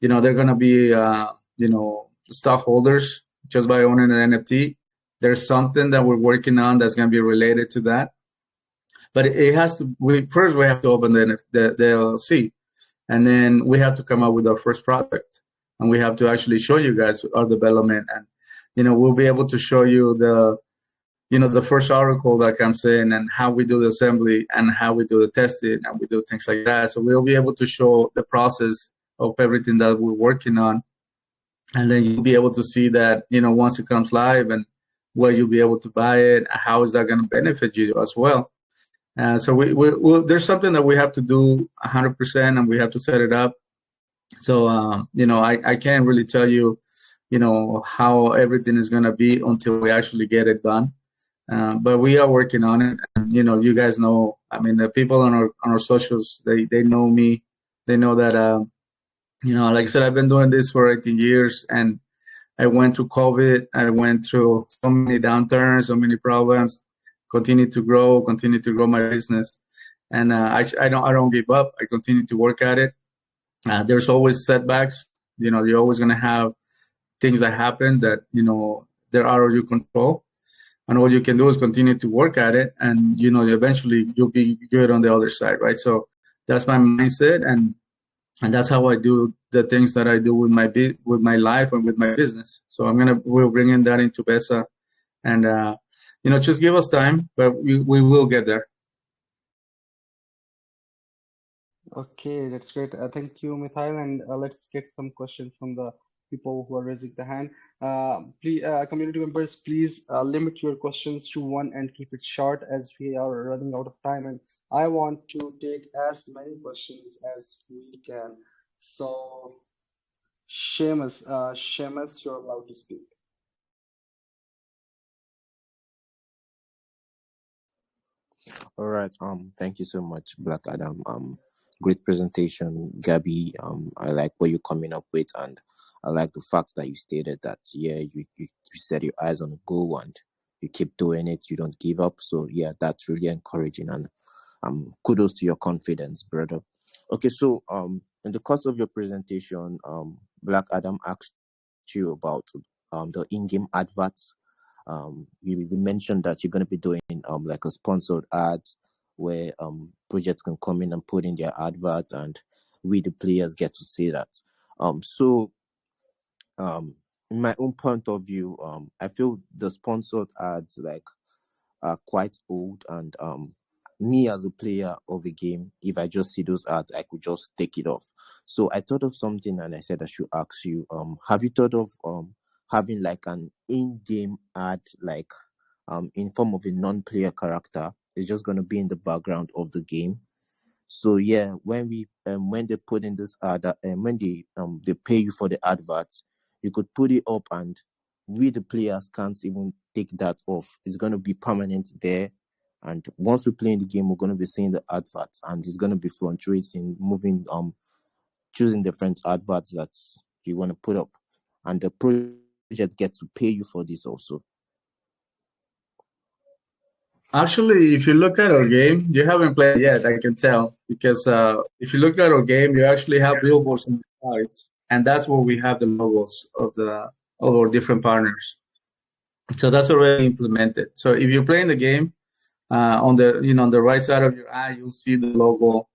Speaker 2: they're going to be stockholders just by owning an NFT. There's something that we're working on that's going to be related to that, but it has to. We have to open the LLC, and then we have to come up with our first product, and we have to actually show you guys our development, and we'll be able to show you the first article that comes in, and how we do the assembly, and how we do the testing, and we do things like that. So we'll be able to show the process of everything that we're working on, and then you'll be able to see that once it comes live, and where you'll be able to buy it, how is that going to benefit you as well. So there's something that we have to do 100%, and we have to set it up. So I can't really tell you how everything is going to be until we actually get it done. But we are working on it, and you guys know. I mean, the people on our socials, they know me. They know that like I said, I've been doing this for 18 years, and I went through COVID. I went through so many downturns, so many problems. Continue to grow my business, and I don't give up. I continue to work at it. There's always setbacks. You're always gonna have things that happen that they're out of your control, and all you can do is continue to work at it, and eventually you'll be good on the other side, right? So that's my mindset, and that's how I do the things that I do with my life and with my business. So we'll bring in that into Besa, and just give us time, but we will get there.
Speaker 1: Okay, that's great. Thank you, Mikhail. And let's get some questions from the people who are raising the hand. Please, community members, please limit your questions to one and keep it short as we are running out of time. And I want to take as many questions as we can. So, Seamus, you're allowed to speak.
Speaker 3: All right. Thank you so much, Black Adam. Great presentation, Gabby. I like what you're coming up with, and I like the fact that you stated that, yeah, you set your eyes on a goal and you keep doing it. You don't give up. So yeah, that's really encouraging, and kudos to your confidence, brother. Okay, so in the course of your presentation, Black Adam asked you about the in-game adverts. You mentioned that you're going to be doing like a sponsored ad where projects can come in and put in their adverts, and we the players get to see that. So in my own point of view, I feel the sponsored ads like are quite old, and me as a player of a game, if I just see those ads, I could just take it off. So I thought of something, and I said I should ask you, have you thought of having like an in-game ad, like in form of a non-player character. It's just gonna be in the background of the game. So yeah, when they put in this ad, when they pay you for the adverts, you could put it up, and we the players can't even take that off. It's gonna be permanent there. And once we play in the game, we're gonna be seeing the adverts, and it's gonna be fluctuating, moving, choosing different adverts that you want to put up, and the project gets to pay you for this also.
Speaker 2: Actually, if you look at our game, you haven't played it yet, I can tell, because if you look at our game, you actually have billboards on the sides, and that's where we have the logos of our different partners. So that's already implemented. So if you're playing the game, on the on the right side of your eye, you'll see the logo,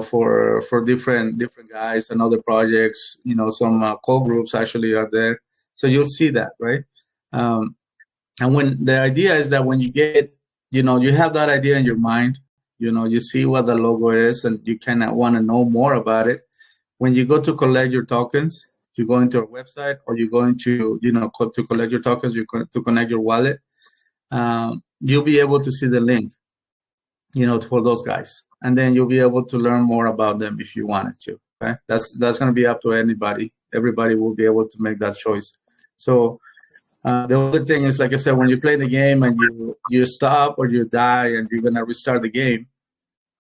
Speaker 2: for different guys and other projects. Some core groups actually are there, so you'll see that, right? Um, and when the idea is that when you get it, you have that idea in your mind, you see what the logo is, and you kind of want to know more about it. When you go to collect your tokens, you go into our website, or you go into, to collect your tokens, to connect your wallet. You'll be able to see the link, for those guys, and then you'll be able to learn more about them if you wanted to. Right? That's going to be up to anybody. Everybody will be able to make that choice. So the other thing is, like I said, when you play the game and you stop or you die and you're gonna restart the game,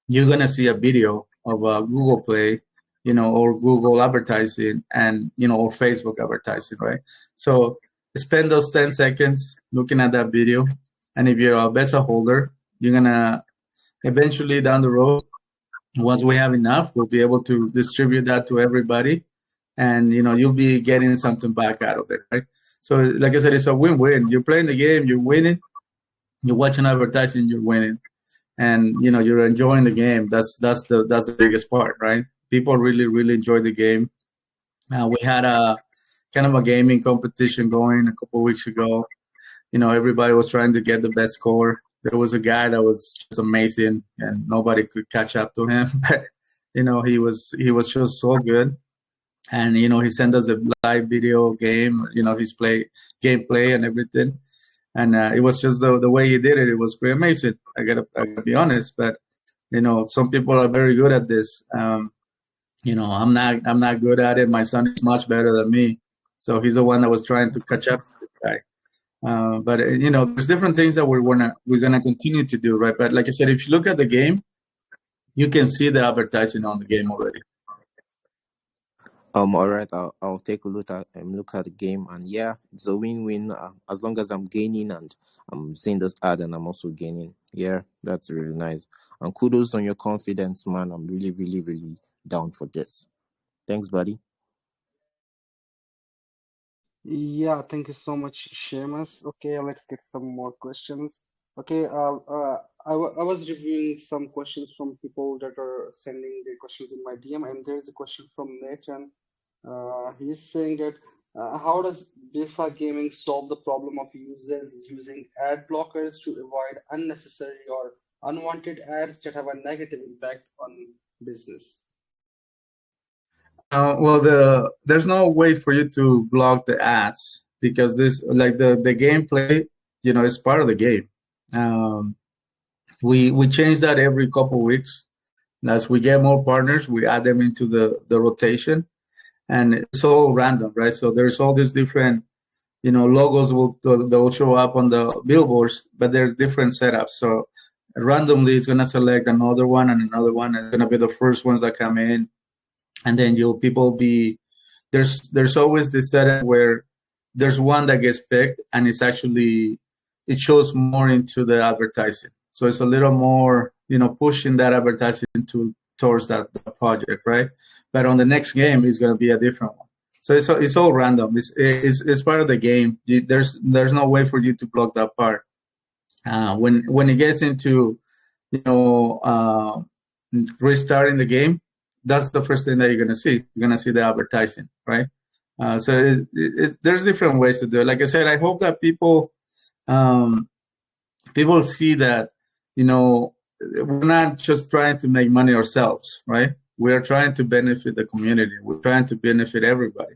Speaker 2: you're gonna see a video of Google Play, or Google advertising, and or Facebook advertising, right? So spend those 10 seconds looking at that video, and if you're a Besa holder, you're gonna eventually down the road, once we have enough, we'll be able to distribute that to everybody, and you'll be getting something back out of it, right? So like I said, it's a win-win. You're playing the game, you're winning. You're watching advertising, you're winning, and you're enjoying the game. That's the biggest part, right? People really enjoy the game. We had a kind of a gaming competition going a couple of weeks ago. Everybody was trying to get the best score. There was a guy that was just amazing, and nobody could catch up to him. But he was just so good, and he sent us a live video game. His gameplay and everything, and it was just the way he did it. It was pretty amazing. I gotta be honest, but some people are very good at this. I'm not good at it. My son is much better than me, so he's the one that was trying to catch up to this guy. But there's different things that we're gonna continue to do, right? But like I said, if you look at the game, you can see the advertising on the game already.
Speaker 3: All right, I'll take a look at the game, and yeah, it's a win-win. As long as I'm gaining and I'm seeing this ad and I'm also gaining. Yeah, that's really nice. And kudos on your confidence, man. I'm really down for this. Thanks, buddy.
Speaker 1: Yeah, thank you so much, Seamus. Okay, let's get some more questions. Okay, I was reviewing some questions from people that are sending their questions in my DM, and there's a question from Nathan. He's saying that how does Besa Gaming solve the problem of users using ad blockers to avoid unnecessary or unwanted ads that have a negative impact on business?
Speaker 2: Well, there's no way for you to block the ads, because this, like, the gameplay, is part of the game. Um, we change that every couple weeks. As we get more partners, we add them into the rotation, and it's all random, right? So there's all these different, logos that will show up on the billboards, but there's different setups. So randomly, it's gonna select another one and another one. It's gonna be the first ones that come in, and then you'll people be there's always this setup where there's one that gets picked, and it shows more into the advertising, so it's a little more pushing that advertising towards that project, right? But on the next game it's going to be a different one, so it's all random. It's part of the game. There's no way for you to block that part. When it gets into you know uh, restarting the game, that's the first thing that you're going to see. You're going to see the advertising, right? So there's different ways to do it. Like I said, I hope that um, people see that we're not just trying to make money ourselves, right? We are trying to benefit the community. We're trying to benefit everybody.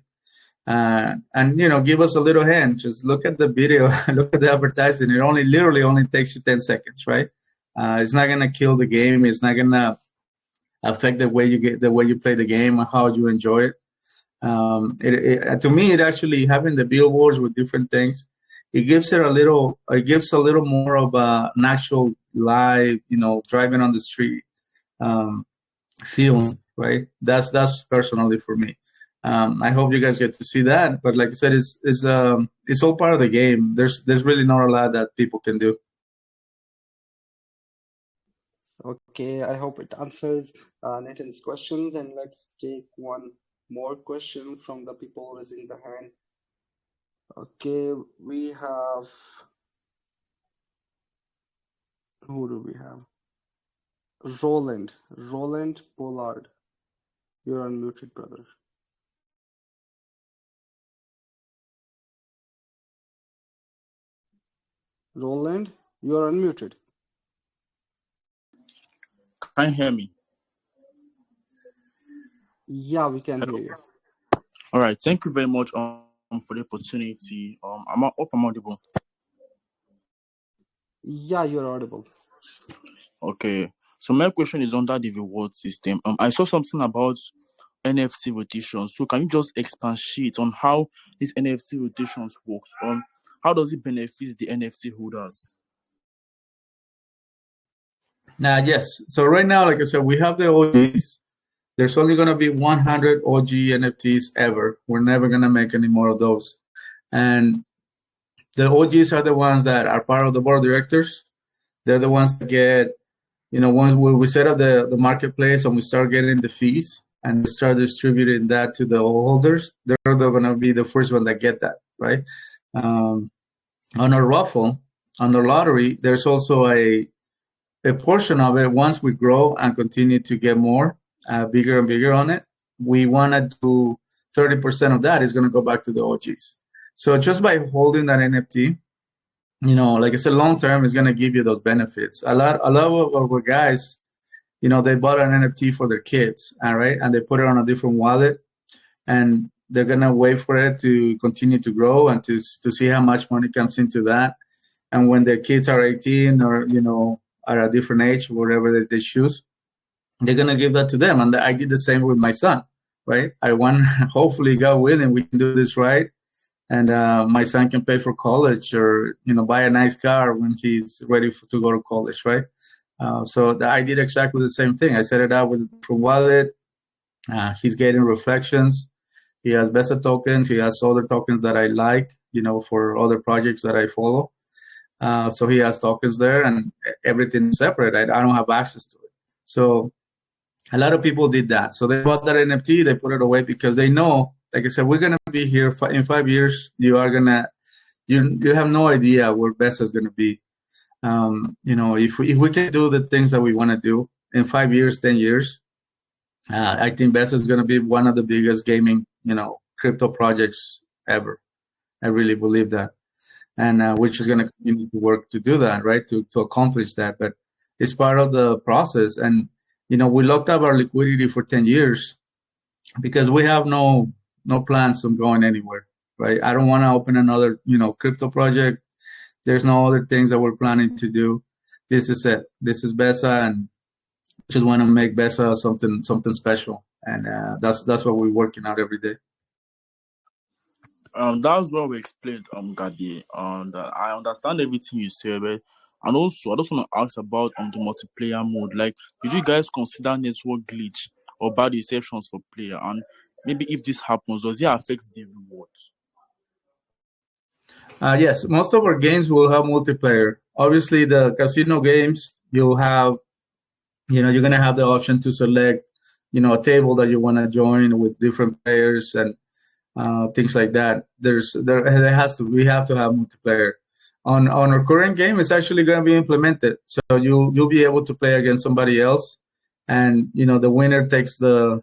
Speaker 2: and give us a little hand. Just look at the video, look at the advertising. It only literally only takes you 10 seconds, right? It's not gonna kill the game. It's not gonna affect the way you play the game and how you enjoy it. To me, it actually having the billboards with different things, it gives a little more of a natural live, driving on the street um, feeling, right? That's personally for me. I hope you guys get to see that. But like I said, it's all part of the game. There's really not a lot that people can do.
Speaker 1: Okay, I hope it answers Nathan's questions, and let's take one more question from the people raising the hand. Okay, we have, who do we have? Roland Pollard. You're unmuted, brother. Roland, you're unmuted.
Speaker 4: Can you hear me?
Speaker 1: Yeah, we can hear
Speaker 4: Hello.
Speaker 1: you.
Speaker 4: All right. Thank you very much for the opportunity. I'm audible.
Speaker 1: Yeah, you're audible.
Speaker 4: Okay. So my question is under the reward system. I saw something about NFT rotations. So can you just expatiate on how these NFT rotations works? How does it benefit the NFT holders?
Speaker 2: Yes. So right now, like I said, we have the OGs. There's only going to be 100 OG NFTs ever. We're never going to make any more of those. And the OGs are the ones that are part of the board of directors. They're the ones that get, once we set up the marketplace and we start getting the fees and start distributing that to the holders, they're going to be the first one that get that, right? On our raffle, on the lottery, there's also a portion of it. Once we grow and continue to get more, bigger and bigger on it, we want to do 30% of that is going to go back to the OGs. So just by holding that NFT, like I said, long term is going to give you those benefits. A lot of our guys, they bought an NFT for their kids, all right, and they put it on a different wallet, and they're going to wait for it to continue to grow and to see how much money comes into that. And when their kids are 18 or at a different age, whatever they choose, they're gonna give that to them. And I did the same with my son, right? I want, hopefully, God willing, we can do this right, and my son can pay for college or buy a nice car when he's ready to go to college, right? So I did exactly the same thing. I set it up with a different wallet. He's getting reflections. He has Besa tokens. He has other tokens that I like, for other projects that I follow. So he has tokens there, and everything is separate. I don't have access to it. So a lot of people did that. So they bought that NFT, they put it away because they know, like I said, we're gonna be here in 5 years. You have no idea where Besa is gonna be. If we can do the things that we want to do in 5 years, 10 years, I think Besa is gonna be one of the biggest gaming, crypto projects ever. I really believe that. And which is going to continue to work to do that, right? To accomplish that. But it's part of the process. And, we locked up our liquidity for 10 years because we have no plans on going anywhere, right? I don't want to open another, crypto project. There's no other things that we're planning to do. This is it. This is Besa, and just want to make Besa something special. And that's what we're working out every day.
Speaker 4: That's what we explained, Gadi, and I understand everything you said, but and also I just want to ask about the multiplayer mode. Like, did you guys consider network glitch or bad receptions for player? And maybe if this happens, does it affect the rewards?
Speaker 2: Yes, most of our games will have multiplayer. Obviously, the casino games, you're gonna have the option to select, a table that you want to join with different players and things like that. We have to have multiplayer. On our current game, it's actually going to be implemented. So you'll be able to play against somebody else, and the winner takes the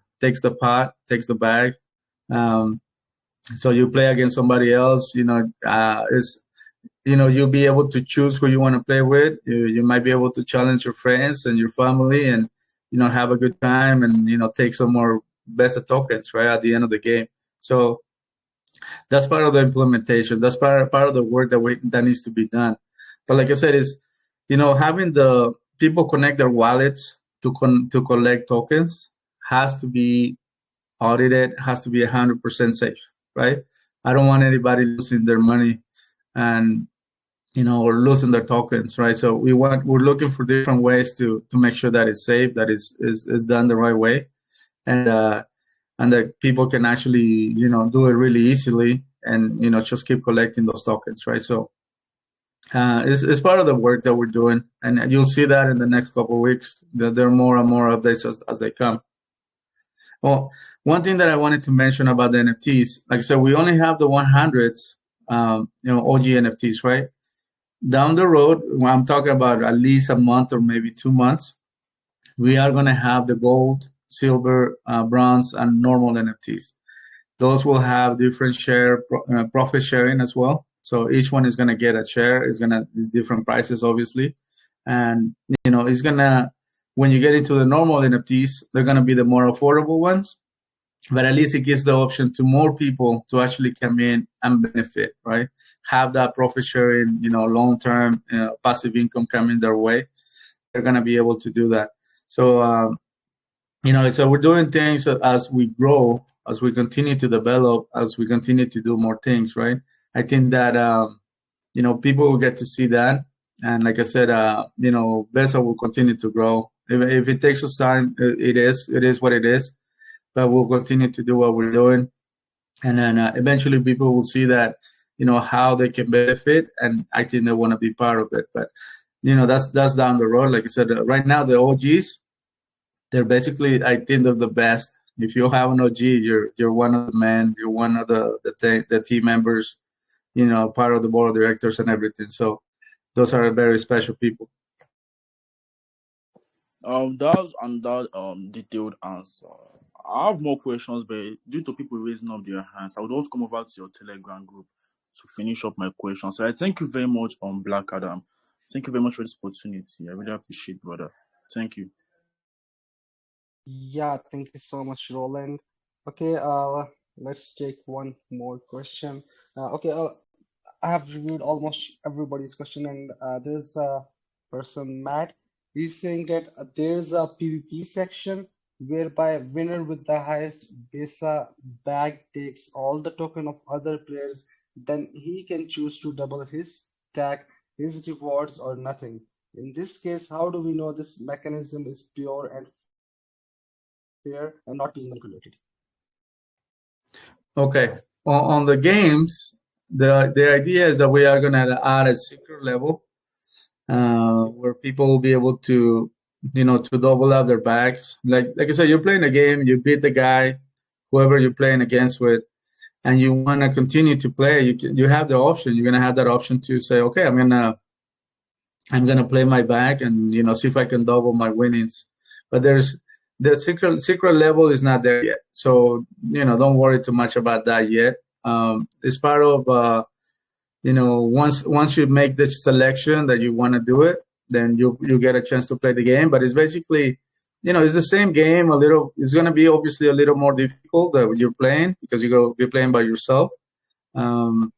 Speaker 2: pot, takes the bag. Um, so you play against somebody else. You'll be able to choose who you want to play with. You might be able to challenge your friends and your family, and have a good time, and take some more Besa tokens right at the end of the game. So That's part of the implementation. That's part of the work that needs to be done. But like I said, is having the people connect their wallets to collect tokens has to be audited, has to be 100% safe, right? I don't want anybody losing their money and or losing their tokens, right? So we're looking for different ways to make sure that it's safe, that is done the right way, and and that people can actually do it really easily, and just keep collecting those tokens, right? So it's part of the work that we're doing, and you'll see that in the next couple of weeks that there are more and more updates as they come. Well, one thing that I wanted to mention about the NFTs, like I said, we only have the 100s, OG NFTs, right? Down the road, when I'm talking about at least a month or maybe 2 months, we are going to have the gold, silver, bronze, and normal NFTs. Those will have different profit sharing as well. So each one is going to get a share. It's going to different prices, obviously, and it's going to, when you get into the normal NFTs, they're going to be the more affordable ones, but at least it gives the option to more people to actually come in and benefit, right? Have that profit sharing, long term passive income coming their way. They're going to be able to do that. So so we're doing things as we grow, as we continue to develop, as we continue to do more things, right? I think that people will get to see that, and like I said, Besa will continue to grow. If it takes us time, it is what it is, but we'll continue to do what we're doing, and then eventually people will see that how they can benefit, and I think they want to be part of it. But that's down the road. Like I said, right now the OGs, they're basically, I think they're the best. If you have an OG, you're one of the men, you're one of the team members, part of the board of directors and everything. So those are very special people.
Speaker 4: That's and that detailed answer. I have more questions, but due to people raising up their hands, I would also come over to your Telegram group to finish up my questions. So I thank you very much on Black Adam. Thank you very much for this opportunity. I really appreciate, brother. Thank you.
Speaker 1: Yeah, thank you so much, Roland. Okay, let's take one more question. Okay, I have reviewed almost everybody's question, and there's a person, Matt. He's saying that there's a PvP section whereby winner with the highest Besa bag takes all the token of other players, then he can choose to double his stack, his rewards, or nothing. In this case, how do we know this mechanism is pure and fair and not being manipulated?
Speaker 2: Okay. On the games, the idea is that we are going to add a secret level where people will be able to, to double up their bags. Like I said, you're playing a game, you beat the guy, whoever you're playing against with, and you want to continue to play. You have the option. You're gonna have that option to say, okay, I'm gonna play my bag and see if I can double my winnings. But there's the secret level is not there yet, so don't worry too much about that yet. It's part of once you make the selection that you want to do it, then you get a chance to play the game. But it's basically, it's the same game. It's going to be obviously a little more difficult that you're playing because you're playing by yourself. Um,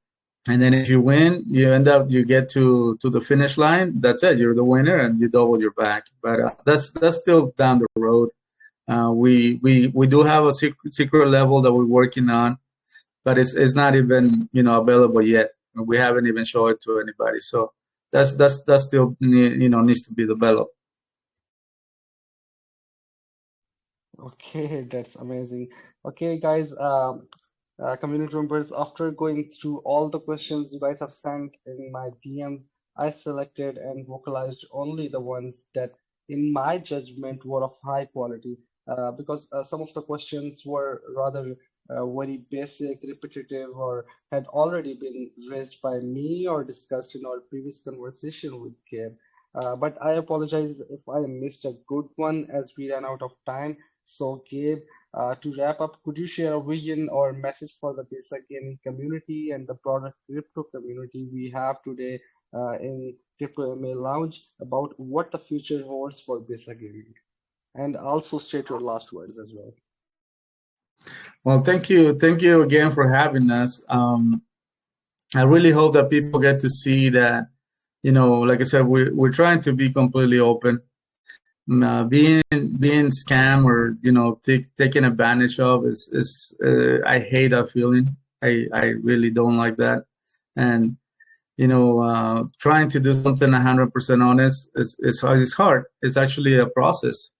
Speaker 2: and then if you win, you get to the finish line. That's it. You're the winner, and you double your back. But that's still down the road. We do have a secret level that we're working on, but it's not even available yet. We haven't even shown it to anybody. So that's still needs to be developed.
Speaker 1: Okay, that's amazing. Okay, guys, community members, after going through all the questions you guys have sent in my DMs, I selected and vocalized only the ones that, in my judgment, were of high quality. Because some of the questions were rather very basic, repetitive, or had already been raised by me or discussed in our previous conversation with Gabe. But I apologize if I missed a good one as we ran out of time. So, Gabe, to wrap up, could you share a vision or message for the basic gaming community and the broader crypto community we have today in Crypto MA Lounge about what the future holds for basic gaming? And also state your last words as well.
Speaker 2: Well, thank you again for having us. I really hope that people get to see that, like I said, we're trying to be completely open. Being scam or taken advantage of is I hate that feeling. I really don't like that. And trying to do something 100% honest is hard. It's actually a process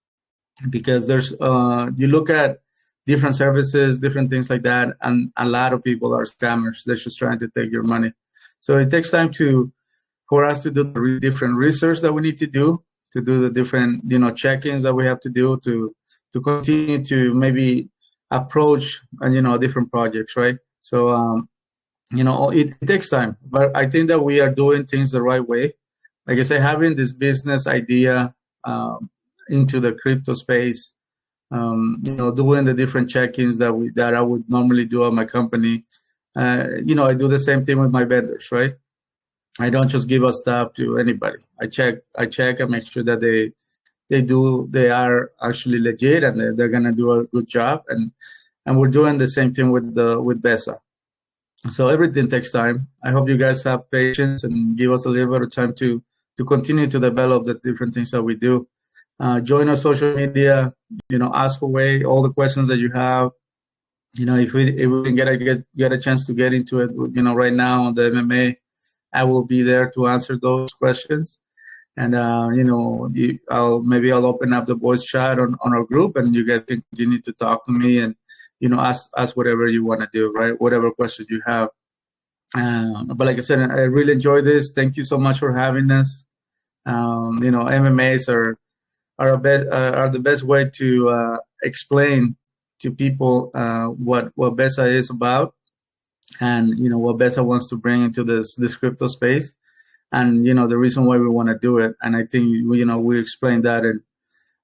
Speaker 2: because there's you look at different services, different things like that, and a lot of people are scammers. They're just trying to take your money. So it takes time to for us to do the different research that we need to do the different check-ins that we have to do to continue to maybe approach different projects, right? So it takes time, but I think that we are doing things the right way. Like I say, having this business idea into the crypto space, doing the different check-ins that I would normally do at my company. I do the same thing with my vendors, right? I don't just give a stuff to anybody. I check and make sure that they are actually legit and they're gonna do a good job. And we're doing the same thing with Besa. So everything takes time. I hope you guys have patience and give us a little bit of time to continue to develop the different things that we do. Join our social media. Ask away all the questions that you have. If we can get a chance to get into it, right now on the MMA, I will be there to answer those questions. And I'll open up the voice chat on our group, and you guys can continue to talk to me and ask whatever you want to do, right? Whatever questions you have. But like I said, I really enjoy this. Thank you so much for having us. MMAs are the best way to explain to people what Besa is about, and what Besa wants to bring into this crypto space, and the reason why we want to do it. And I think we explained that in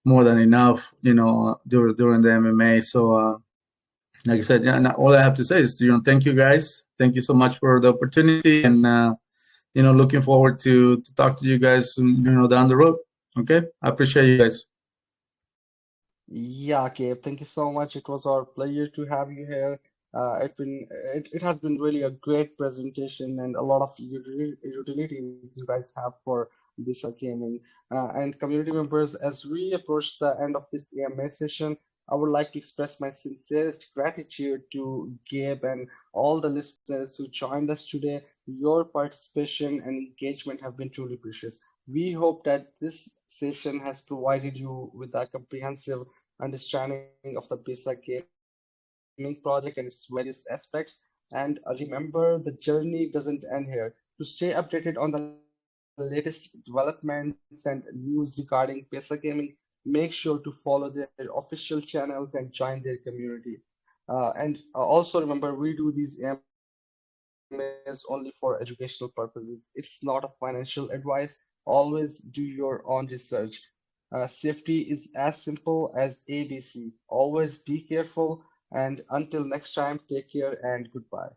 Speaker 2: more than enough during the MMA. So like I said, yeah, and all I have to say is thank you guys, thank you so much for the opportunity, and looking forward to talk to you guys down the road. Okay, I appreciate you guys.
Speaker 1: Yeah, Gabe, thank you so much. It was our pleasure to have you here. It has been really a great presentation and a lot of utilities you guys have for this gaming. And community members, as we approach the end of this AMA session, I would like to express my sincerest gratitude to Gabe and all the listeners who joined us today. Your participation and engagement have been truly precious. We hope that this session has provided you with a comprehensive understanding of the Besa Gaming project and its various aspects. And remember, the journey doesn't end here. To stay updated on the latest developments and news regarding Besa Gaming, make sure to follow their official channels and join their community. And also remember, we do these AMAs only for educational purposes. It's not a financial advice. Always do your own research. Safety is as simple as ABC. Always be careful. And until next time, take care and goodbye.